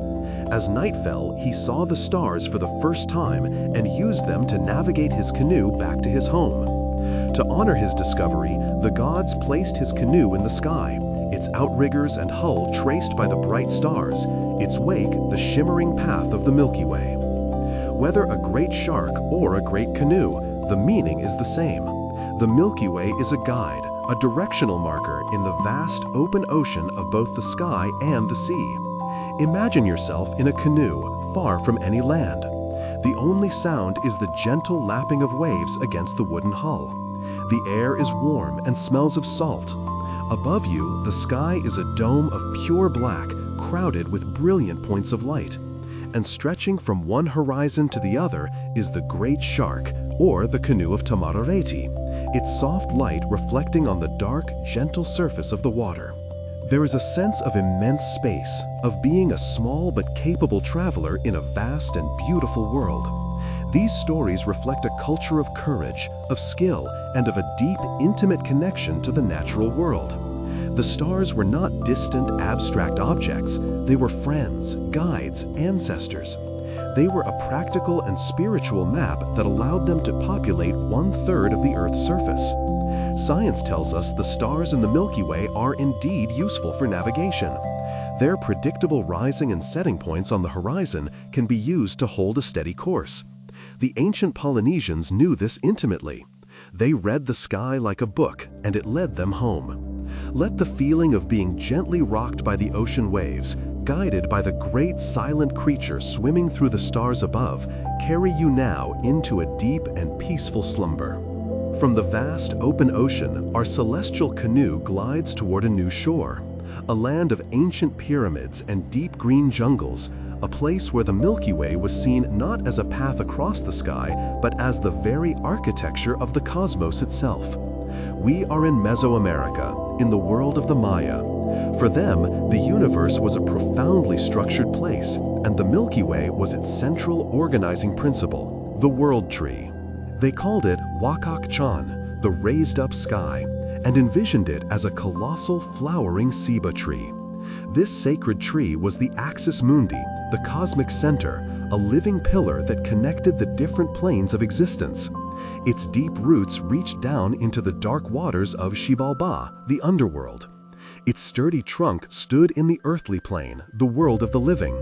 Speaker 2: As night fell, he saw the stars for the first time and used them to navigate his canoe back to his home. To honor his discovery, the gods placed his canoe in the sky, its outriggers and hull traced by the bright stars, its wake the shimmering path of the Milky Way. Whether a great shark or a great canoe, the meaning is the same. The Milky Way is a guide, a directional marker in the vast open ocean of both the sky and the sea. Imagine yourself in a canoe, far from any land. The only sound is the gentle lapping of waves against the wooden hull. The air is warm and smells of salt. Above you, the sky is a dome of pure black, crowded with brilliant points of light. And stretching from one horizon to the other is the Great Shark, or the canoe of Tamaroreti, its soft light reflecting on the dark, gentle surface of the water. There is a sense of immense space, of being a small but capable traveler in a vast and beautiful world. These stories reflect a culture of courage, of skill, and of a deep, intimate connection to the natural world. The stars were not distant, abstract objects. They were friends, guides, ancestors. They were a practical and spiritual map that allowed them to populate 1/3 of the Earth's surface. Science tells us the stars in the Milky Way are indeed useful for navigation. Their predictable rising and setting points on the horizon can be used to hold a steady course. The ancient Polynesians knew this intimately. They read the sky like a book, and it led them home. Let the feeling of being gently rocked by the ocean waves, guided by the great silent creature swimming through the stars above, carry you now into a deep and peaceful slumber. From the vast open ocean, our celestial canoe glides toward a new shore, a land of ancient pyramids and deep green jungles, a place where the Milky Way was seen not as a path across the sky, but as the very architecture of the cosmos itself. We are in Mesoamerica, in the world of the Maya. For them, the universe was a profoundly structured place, and the Milky Way was its central organizing principle, the world tree. They called it Wakak Chan, the raised-up sky, and envisioned it as a colossal flowering ceiba tree. This sacred tree was the axis mundi, the cosmic center, a living pillar that connected the different planes of existence. Its deep roots reached down into the dark waters of Xibalba, the underworld. Its sturdy trunk stood in the earthly plane, the world of the living,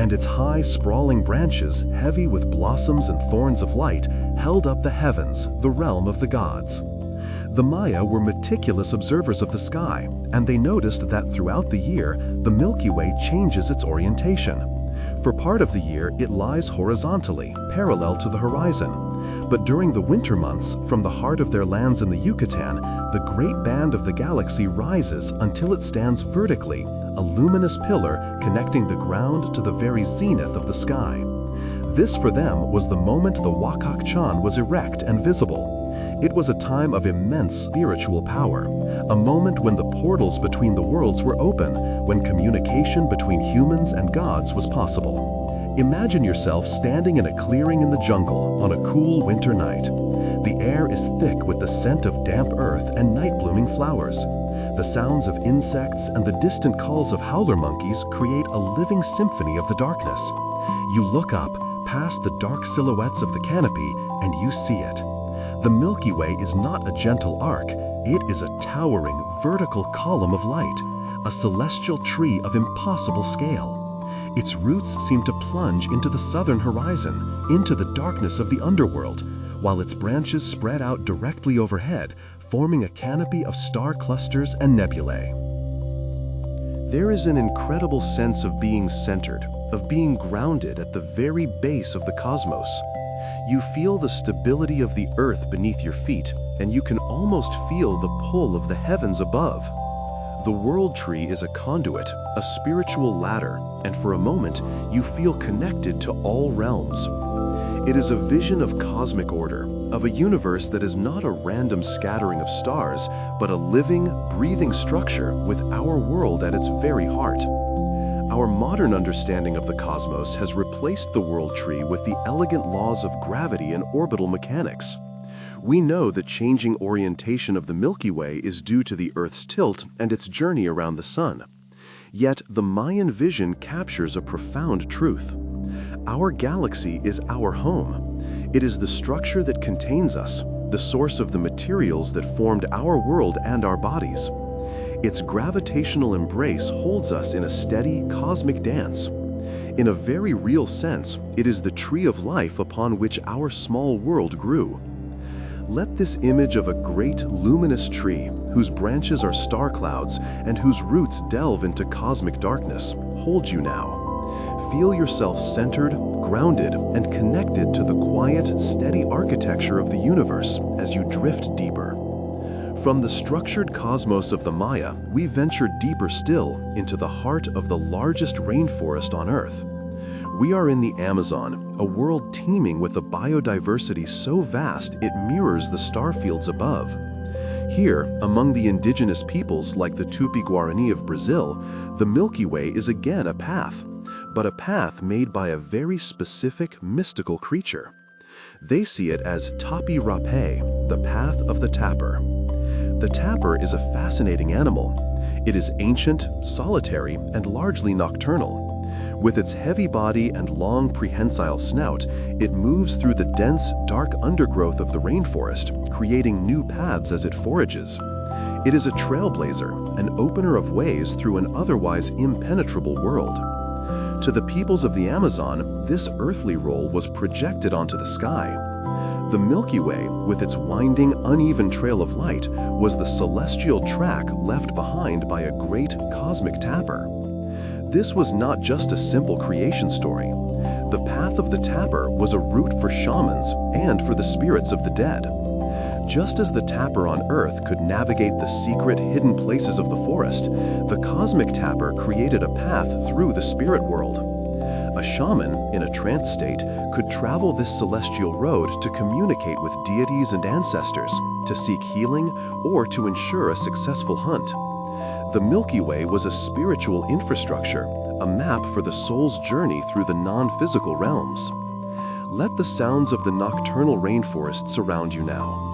Speaker 2: and its high, sprawling branches, heavy with blossoms and thorns of light, held up the heavens, the realm of the gods. The Maya were meticulous observers of the sky, and they noticed that throughout the year, the Milky Way changes its orientation. For part of the year, it lies horizontally, parallel to the horizon. But during the winter months, from the heart of their lands in the Yucatan, the great band of the galaxy rises until it stands vertically, a luminous pillar connecting the ground to the very zenith of the sky. This, for them, was the moment the Wakak Chan was erect and visible. It was a time of immense spiritual power, a moment when the portals between the worlds were open, when communication between humans and gods was possible. Imagine yourself standing in a clearing in the jungle on a cool winter night. The air is thick with the scent of damp earth and night-blooming flowers. The sounds of insects and the distant calls of howler monkeys create a living symphony of the darkness. You look up, past the dark silhouettes of the canopy, and you see it. The Milky Way is not a gentle arc, it is a towering, vertical column of light, a celestial tree of impossible scale. Its roots seem to plunge into the southern horizon, into the darkness of the underworld, while its branches spread out directly overhead, forming a canopy of star clusters and nebulae. There is an incredible sense of being centered, of being grounded at the very base of the cosmos. You feel the stability of the earth beneath your feet, and you can almost feel the pull of the heavens above. The world tree is a conduit, a spiritual ladder, and for a moment, you feel connected to all realms. It is a vision of cosmic order, of a universe that is not a random scattering of stars, but a living, breathing structure with our world at its very heart. Our modern understanding of the cosmos has replaced the world tree with the elegant laws of gravity and orbital mechanics. We know that changing orientation of the Milky Way is due to the Earth's tilt and its journey around the Sun. Yet the Mayan vision captures a profound truth. Our galaxy is our home. It is the structure that contains us, the source of the materials that formed our world and our bodies. Its gravitational embrace holds us in a steady, cosmic dance. In a very real sense, it is the tree of life upon which our small world grew. Let this image of a great, luminous tree, whose branches are star clouds and whose roots delve into cosmic darkness, hold you now. Feel yourself centered, grounded, and connected to the quiet, steady architecture of the universe as you drift deeper. From the structured cosmos of the Maya, we venture deeper still into the heart of the largest rainforest on Earth. We are in the Amazon, a world teeming with a biodiversity so vast it mirrors the star fields above. Here, among the indigenous peoples like the Tupi-Guarani of Brazil, the Milky Way is again a path, but a path made by a very specific, mystical creature. They see it as Tapi Rape, the path of the tapir. The tapir is a fascinating animal. It is ancient, solitary, and largely nocturnal. With its heavy body and long prehensile snout, it moves through the dense, dark undergrowth of the rainforest, creating new paths as it forages. It is a trailblazer, an opener of ways through an otherwise impenetrable world. To the peoples of the Amazon, this earthly role was projected onto the sky. The Milky Way, with its winding, uneven trail of light, was the celestial track left behind by a great cosmic tapir. This was not just a simple creation story. The path of the tapir was a route for shamans and for the spirits of the dead. Just as the tapir on Earth could navigate the secret, hidden places of the forest, the cosmic tapir created a path through the spirit world. A shaman, in a trance state, could travel this celestial road to communicate with deities and ancestors, to seek healing, or to ensure a successful hunt. The Milky Way was a spiritual infrastructure, a map for the soul's journey through the non-physical realms. Let the sounds of the nocturnal rainforest surround you now.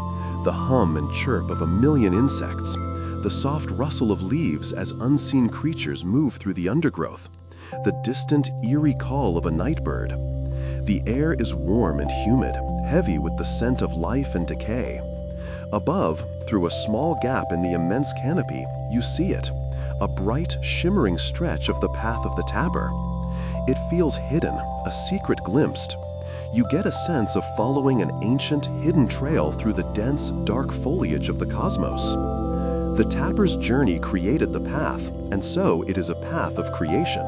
Speaker 2: The hum and chirp of a million insects, the soft rustle of leaves as unseen creatures move through the undergrowth, the distant, eerie call of a night bird. The air is warm and humid, heavy with the scent of life and decay. Above, through a small gap in the immense canopy, you see it, a bright, shimmering stretch of the path of the tapper. It feels hidden, a secret glimpsed. You get a sense of following an ancient, hidden trail through the dense, dark foliage of the cosmos. The tapper's journey created the path, and so it is a path of creation.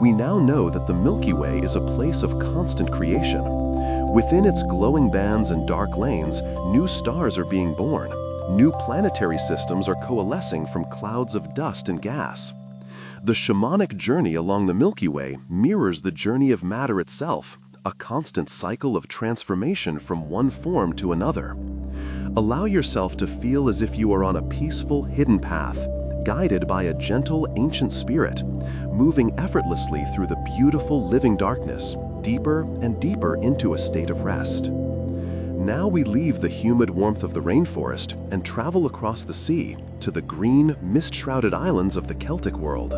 Speaker 2: We now know that the Milky Way is a place of constant creation. Within its glowing bands and dark lanes, new stars are being born. New planetary systems are coalescing from clouds of dust and gas. The shamanic journey along the Milky Way mirrors the journey of matter itself, a constant cycle of transformation from one form to another. Allow yourself to feel as if you are on a peaceful, hidden path, guided by a gentle, ancient spirit, moving effortlessly through the beautiful living darkness, deeper and deeper into a state of rest. Now we leave the humid warmth of the rainforest and travel across the sea to the green, mist-shrouded islands of the Celtic world.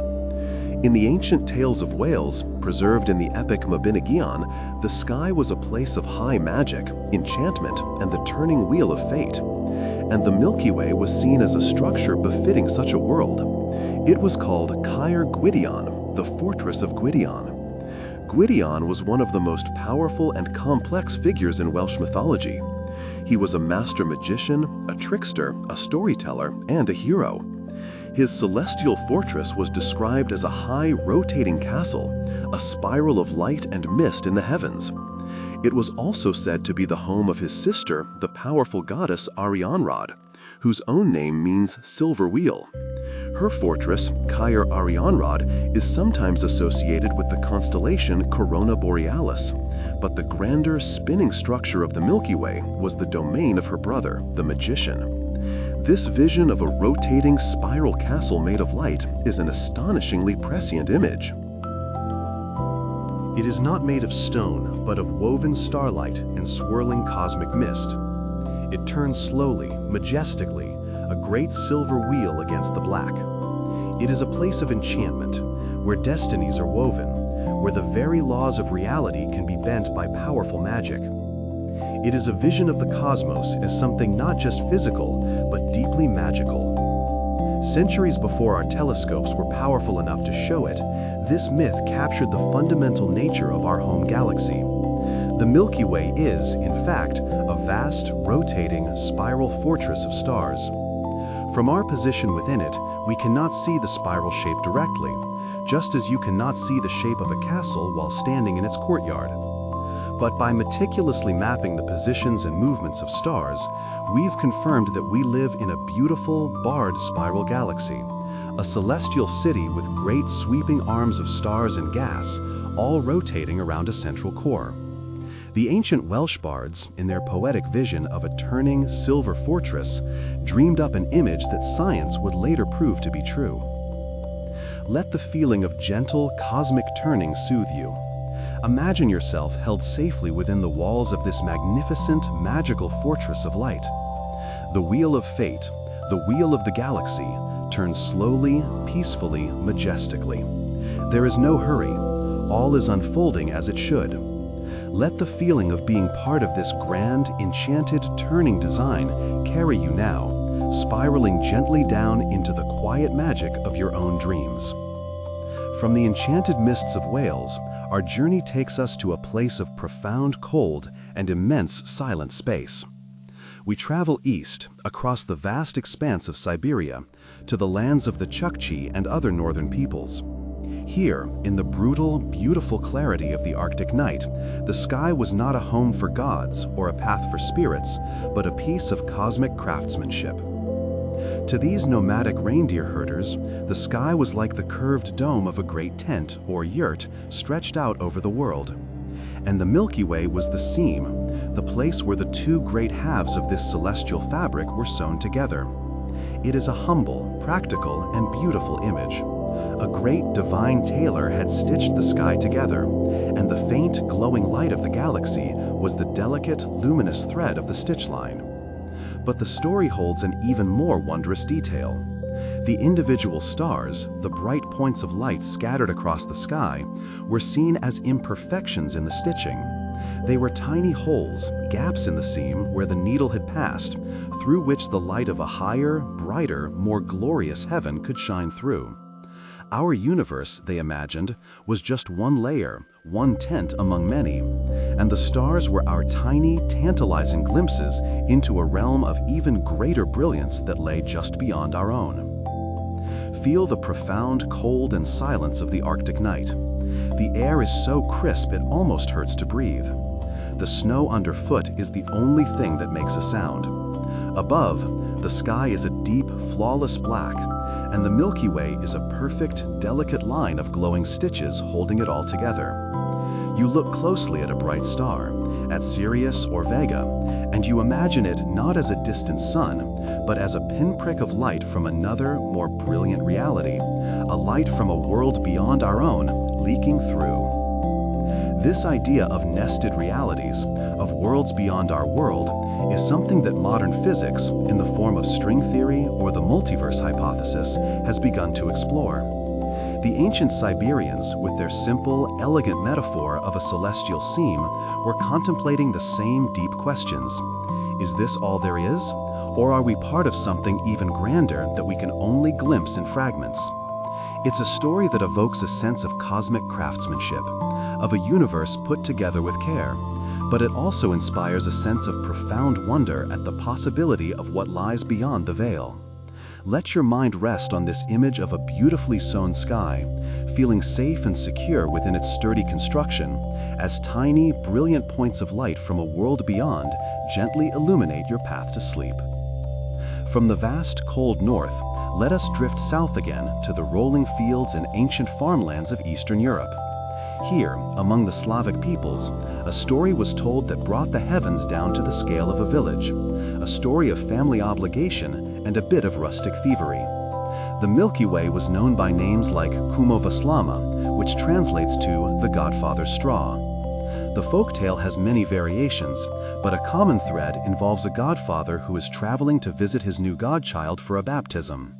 Speaker 2: In the ancient tales of Wales, preserved in the epic Mabinogion, the sky was a place of high magic, enchantment, and the turning wheel of fate. And the Milky Way was seen as a structure befitting such a world. It was called Caer Gwydion, the fortress of Gwydion. Gwydion was one of the most powerful and complex figures in Welsh mythology. He was a master magician, a trickster, a storyteller, and a hero. His celestial fortress was described as a high, rotating castle, a spiral of light and mist in the heavens. It was also said to be the home of his sister, the powerful goddess Arianrhod, whose own name means silver wheel. Her fortress, Caer Arianrhod, is sometimes associated with the constellation Corona Borealis, but the grander, spinning structure of the Milky Way was the domain of her brother, the magician. This vision of a rotating spiral castle made of light is an astonishingly prescient image.
Speaker 1: It is not made of stone, but of woven starlight and swirling cosmic mist. It turns slowly, majestically, a great silver wheel against the black. It is a place of enchantment, where destinies are woven, where the very laws of reality can be bent by powerful magic. It is a vision of the cosmos as something not just physical, but deeply magical. Centuries before our telescopes were powerful enough to show it, this myth captured the fundamental nature of our home galaxy. The Milky Way is, in fact, a vast, rotating, spiral fortress of stars. From our position within it, we cannot see the spiral shape directly, just as you cannot see the shape of a castle while standing in its courtyard. But by meticulously mapping the positions and movements of stars, we've confirmed that we live in a beautiful, barred spiral galaxy, a celestial city with great sweeping arms of stars and gas, all rotating around a central core. The ancient Welsh bards, in their poetic vision of a turning silver fortress, dreamed up an image that science would later prove to be true. Let the feeling of gentle, cosmic turning soothe you. Imagine yourself held safely within the walls of this magnificent, magical fortress of light. The wheel of fate, the wheel of the galaxy, turns slowly, peacefully, majestically. There is no hurry. All is unfolding as it should. Let the feeling of being part of this grand, enchanted, turning design carry you now, spiraling gently down into the quiet magic of your own dreams. From the enchanted mists of Wales, our journey takes us to a place of profound cold and immense silent space. We travel east, across the vast expanse of Siberia, to the lands of the Chukchi and other northern peoples. Here, in the brutal, beautiful clarity of the Arctic night, the sky was not a home for gods or a path for spirits, but a piece of cosmic craftsmanship. To these nomadic reindeer herders, the sky was like the curved dome of a great tent or yurt stretched out over the world. And the Milky Way was the seam, the place where the two great halves of this celestial fabric were sewn together. It is a humble, practical, and beautiful image. A great divine tailor had stitched the sky together, and the faint, glowing light of the galaxy was the delicate, luminous thread of the stitch line. But the story holds an even more wondrous detail. The individual stars, the bright points of light scattered across the sky, were seen as imperfections in the stitching, They were tiny holes, gaps in the seam where the needle had passed, through which the light of a higher, brighter, more glorious heaven could shine through. Our universe, they imagined, was just one layer, one tent among many, and the stars were our tiny, tantalizing glimpses into a realm of even greater brilliance that lay just beyond our own. Feel the profound cold and silence of the Arctic night. The air is so crisp it almost hurts to breathe. The snow underfoot is the only thing that makes a sound. Above, the sky is a deep, flawless black, and the Milky Way is a perfect, delicate line of glowing stitches holding it all together. You look closely at a bright star, at Sirius or Vega, and you imagine it not as a distant sun, but as a pinprick of light from another, more brilliant reality, a light from a world beyond our own, leaking through. This idea of nested realities, of worlds beyond our world, is something that modern physics, in the form of string theory or the multiverse hypothesis, has begun to explore. The ancient Siberians, with their simple, elegant metaphor of a celestial seam, were contemplating the same deep questions. Is this all there is? Or are we part of something even grander that we can only glimpse in fragments? It's a story that evokes a sense of cosmic craftsmanship, of a universe put together with care, but it also inspires a sense of profound wonder at the possibility of what lies beyond the veil. Let your mind rest on this image of a beautifully sewn sky, feeling safe and secure within its sturdy construction, as tiny, brilliant points of light from a world beyond gently illuminate your path to sleep. From the vast, cold north, let us drift south again to the rolling fields and ancient farmlands of Eastern Europe. Here, among the Slavic peoples, a story was told that brought the heavens down to the scale of a village, a story of family obligation and a bit of rustic thievery. The Milky Way was known by names like Kumovaslama, which translates to the Godfather's straw. The folktale has many variations, but a common thread involves a godfather who is traveling to visit his new godchild for a baptism.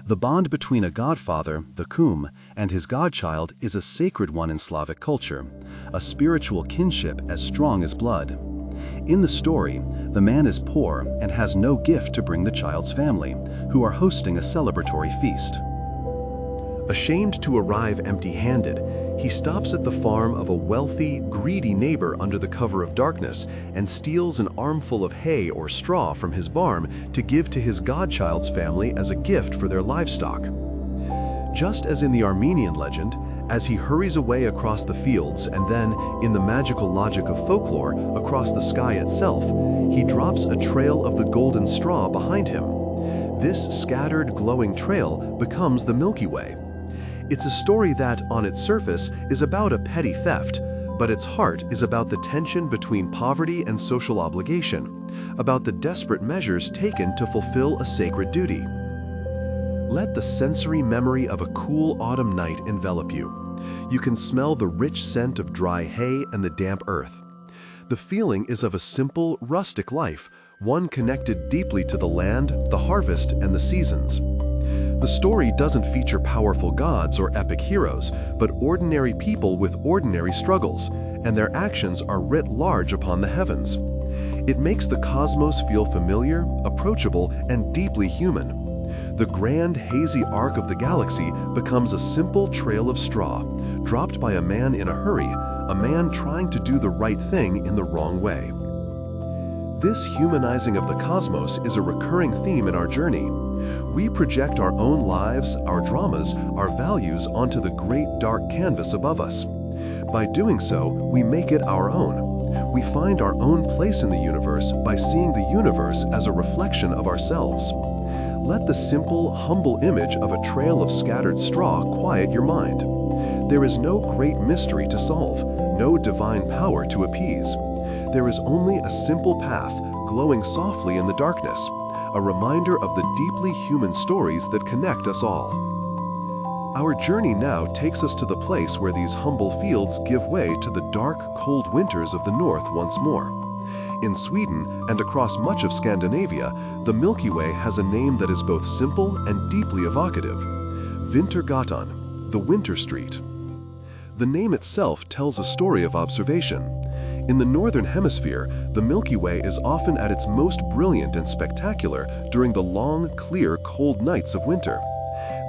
Speaker 1: The bond between a godfather, the kum, and his godchild is a sacred one in Slavic culture, a spiritual kinship as strong as blood. In the story, the man is poor and has no gift to bring the child's family, who are hosting a celebratory feast.
Speaker 2: Ashamed to arrive empty-handed, he stops at the farm of a wealthy, greedy neighbor under the cover of darkness and steals an armful of hay or straw from his barn to give to his godchild's family as a gift for their livestock. Just as in the Armenian legend, as he hurries away across the fields and then, in the magical logic of folklore, across the sky itself, he drops a trail of the golden straw behind him. This scattered, glowing trail becomes the Milky Way. It's a story that, on its surface, is about a petty theft, but its heart is about the tension between poverty and social obligation, about the desperate measures taken to fulfill a sacred duty. Let the sensory memory of a cool autumn night envelop you. You can smell the rich scent of dry hay and the damp earth. The feeling is of a simple, rustic life, one connected deeply to the land, the harvest, and the seasons. The story doesn't feature powerful gods or epic heroes, but ordinary people with ordinary struggles, and their actions are writ large upon the heavens. It makes the cosmos feel familiar, approachable, and deeply human. The grand, hazy arc of the galaxy becomes a simple trail of straw, dropped by a man in a hurry, a man trying to do the right thing in the wrong way. This humanizing of the cosmos is a recurring theme in our journey. We project our own lives, our dramas, our values onto the great dark canvas above us. By doing so, we make it our own. We find our own place in the universe by seeing the universe as a reflection of ourselves. Let the simple, humble image of a trail of scattered straw quiet your mind. There is no great mystery to solve, no divine power to appease. There is only a simple path, glowing softly in the darkness, a reminder of the deeply human stories that connect us all. Our journey now takes us to the place where these humble fields give way to the dark, cold winters of the north once more. In Sweden and across much of Scandinavia, the Milky Way has a name that is both simple and deeply evocative: Vintergatan, the Winter Street. The name itself tells a story of observation.
Speaker 1: In the northern hemisphere, the Milky Way is often at its most brilliant and spectacular during the long, clear, cold nights of winter.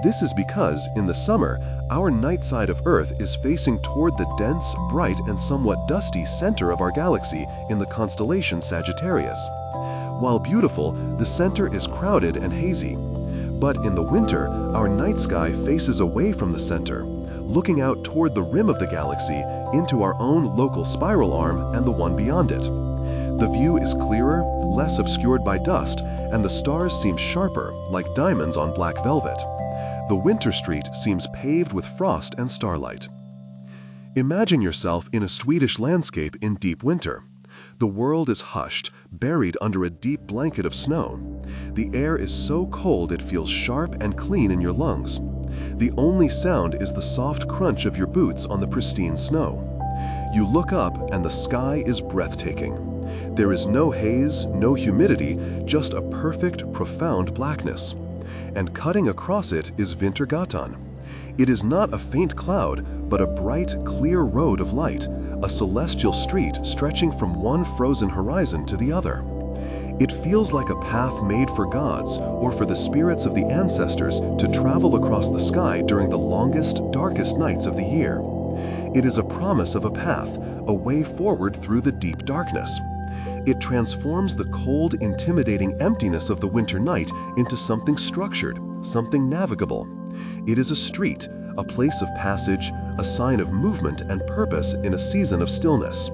Speaker 1: This is because, in the summer, our night side of Earth is facing toward the dense, bright, and somewhat dusty center of our galaxy in the constellation Sagittarius. While beautiful, the center is crowded and hazy. But in the winter, our night sky faces away from the center, looking out toward the rim of the galaxy into our own local spiral arm and the one beyond it. The view is clearer, less obscured by dust, and the stars seem sharper, like diamonds on black velvet. The winter street seems paved with frost and starlight. Imagine yourself in a Swedish landscape in deep winter. The world is hushed, buried under a deep blanket of snow. The air is so cold it feels sharp and clean in your lungs. The only sound is the soft crunch of your boots on the pristine snow. You look up and the sky is breathtaking. There is no haze, no humidity, just a perfect, profound blackness. And cutting across it is Vintergatan. It is not a faint cloud, but a bright, clear road of light, a celestial street stretching from one frozen horizon to the other. It feels like a path made for gods or for the spirits of the ancestors to travel across the sky during the longest, darkest nights of the year. It is a promise of a path, a way forward through the deep darkness. It transforms the cold, intimidating emptiness of the winter night into something structured, something navigable. It is a street, a place of passage, a sign of movement and purpose in a season of stillness.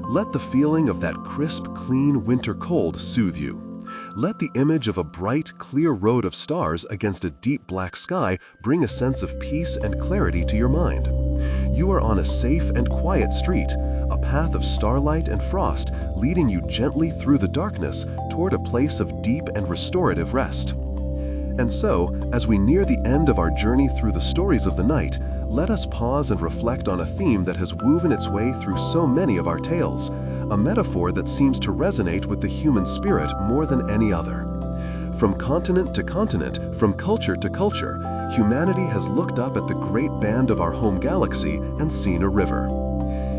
Speaker 1: Let the feeling of that crisp, clean winter cold soothe you. Let the image of a bright, clear road of stars against a deep black sky bring a sense of peace and clarity to your mind. You are on a safe and quiet street, a path of starlight and frost leading you gently through the darkness toward a place of deep and restorative rest. And so, as we near the end of our journey through the stories of the night, let us pause and reflect on a theme that has woven its way through so many of our tales, a metaphor that seems to resonate with the human spirit more than any other. From continent to continent, from culture to culture, humanity has looked up at the great band of our home galaxy and seen a river.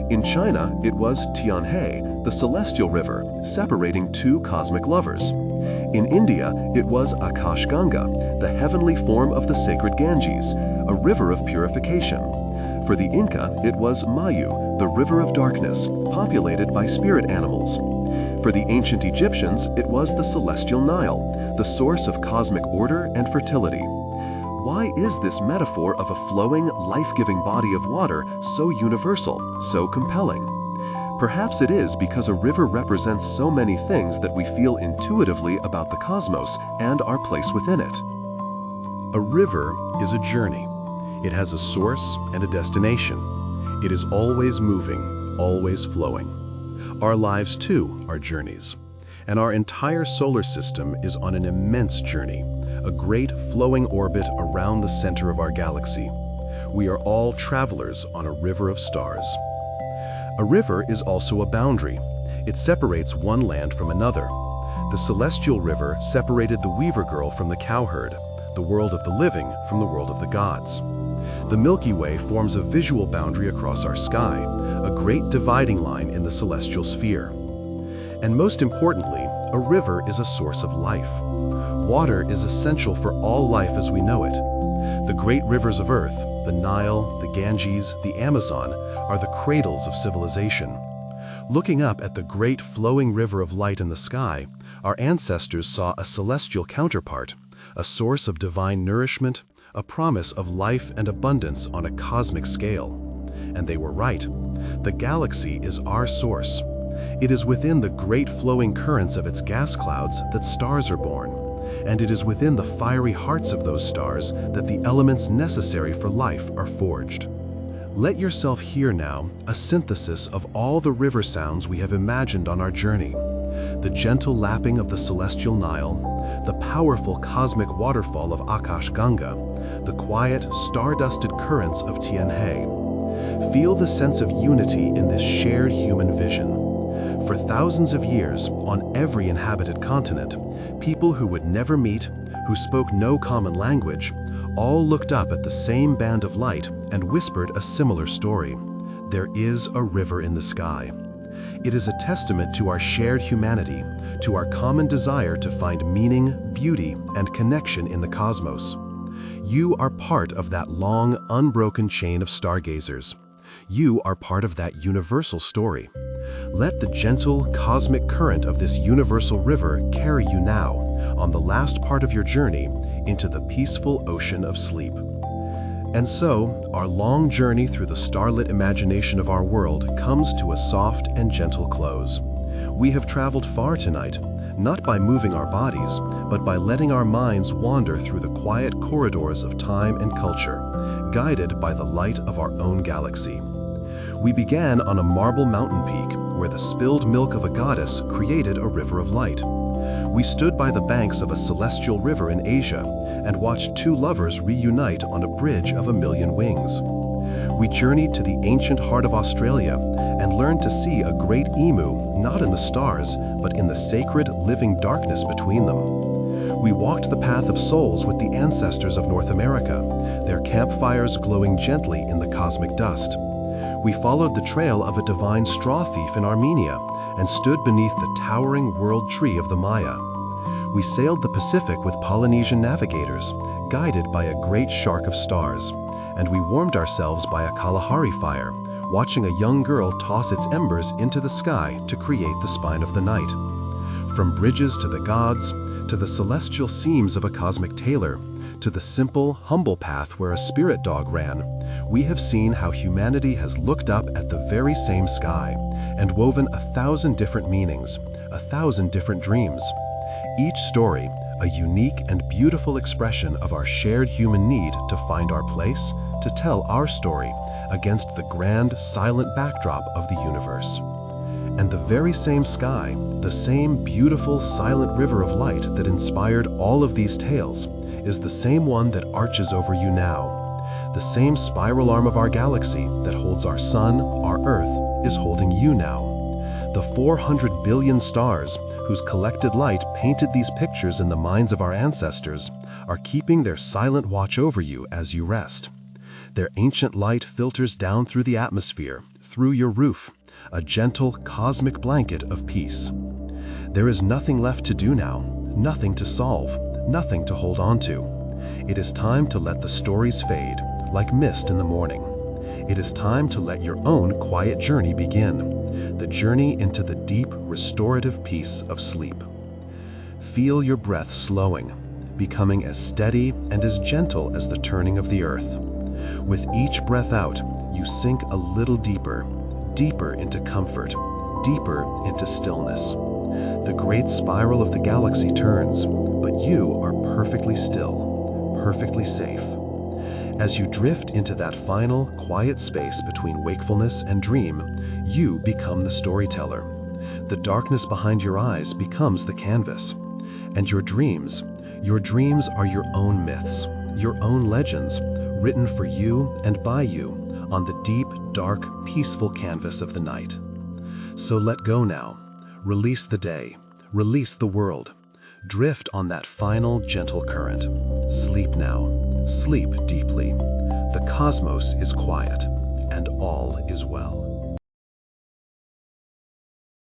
Speaker 1: In China, it was Tianhe, the celestial river, separating two cosmic lovers. In India, it was Akashganga, the heavenly form of the sacred Ganges, a river of purification. For the Inca, it was Mayu, the river of darkness, populated by spirit animals. For the ancient Egyptians, it was the celestial Nile, the source of cosmic order and fertility. Why is this metaphor of a flowing, life-giving body of water so universal, so compelling? Perhaps it is because a river represents so many things that we feel intuitively about the cosmos and our place within it. A river is a journey. It has a source and a destination. It is always moving, always flowing. Our lives, too, are journeys. And our entire solar system is on an immense journey, a great flowing orbit around the center of our galaxy. We are all travelers on a river of stars. A river is also a boundary. It separates one land from another. The celestial river separated the weaver girl from the cowherd, the world of the living from the world of the gods. The Milky Way forms a visual boundary across our sky, a great dividing line in the celestial sphere. And most importantly, a river is a source of life. Water is essential for all life as we know it. The great rivers of Earth, the Nile, the Ganges, the Amazon, are the cradles of civilization. Looking up at the great flowing river of light in the sky, our ancestors saw a celestial counterpart, a source of divine nourishment, a promise of life and abundance on a cosmic scale. And they were right. The galaxy is our source. It is within the great flowing currents of its gas clouds that stars are born, and it is within the fiery hearts of those stars that the elements necessary for life are forged. Let yourself hear now a synthesis of all the river sounds we have imagined on our journey. The gentle lapping of the celestial Nile, the powerful cosmic waterfall of Akashganga, the quiet, star-dusted currents of Tianhe. Feel the sense of unity in this shared human vision. For thousands of years, on every inhabited continent, people who would never meet, who spoke no common language, all looked up at the same band of light and whispered a similar story. There is a river in the sky.
Speaker 2: It is a testament to our shared humanity, to our common desire to find meaning, beauty, and connection in the cosmos. You are part of that long, unbroken chain of stargazers. You are part of that universal story. Let the gentle, cosmic current of this universal river carry you now, on the last part of your journey, into the peaceful ocean of sleep. And so, our long journey through the starlit imagination of our world comes to a soft and gentle close. We have traveled far tonight, not by moving our bodies, but by letting our minds wander through the quiet corridors of time and culture, guided by the light of our own galaxy. We began on a marble mountain peak where the spilled milk of a goddess created a river of light. We stood by the banks of a celestial river in Asia and watched two lovers reunite on a bridge of 1,000,000 wings. We journeyed to the ancient heart of Australia and learned to see a great emu not in the stars, but in the sacred living darkness between them. We walked the path of souls with the ancestors of North America, their campfires glowing gently in the cosmic dust. We followed the trail of a divine straw thief in Armenia and stood beneath the towering world tree of the Maya. We sailed the Pacific with Polynesian navigators, guided by a great shark of stars, and we warmed ourselves by a Kalahari fire, watching a young girl toss its embers into the sky to create the spine of the night. From bridges to the gods, to the celestial seams of a cosmic tailor, to the simple, humble path where a spirit dog ran, we have seen how humanity has looked up at the very same sky and woven 1,000 different meanings, 1,000 different dreams. Each story, a unique and beautiful expression of our shared human need to find our place, to tell our story against the grand, silent backdrop of the universe. And the very same sky, the same beautiful, silent river of light that inspired all of these tales, is the same one that arches over you now. The same spiral arm of our galaxy that holds our sun, our Earth, is holding you now. The 400 billion stars, whose collected light painted these pictures in the minds of our ancestors, are keeping their silent watch over you as you rest. Their ancient light filters down through the atmosphere, through your roof, a gentle cosmic blanket of peace. There is nothing left to do now, nothing to solve, nothing to hold on to. It is time to let the stories fade, like mist in the morning. It is time to let your own quiet journey begin, the journey into the deep, restorative peace of sleep. Feel your breath slowing, becoming as steady and as gentle as the turning of the earth. With each breath out, you sink a little deeper, deeper into comfort, deeper into stillness. The great spiral of the galaxy turns, but you are perfectly still, perfectly safe. As you drift into that final, quiet space between wakefulness and dream, you become the storyteller. The darkness behind your eyes becomes the canvas. And your dreams are your own myths, your own legends, written for you and by you on the deep, dark, peaceful canvas of the night. So let go now. Release the day. Release the world. Drift on that final, gentle current. Sleep now. Sleep deeply. The cosmos is quiet, and all is well.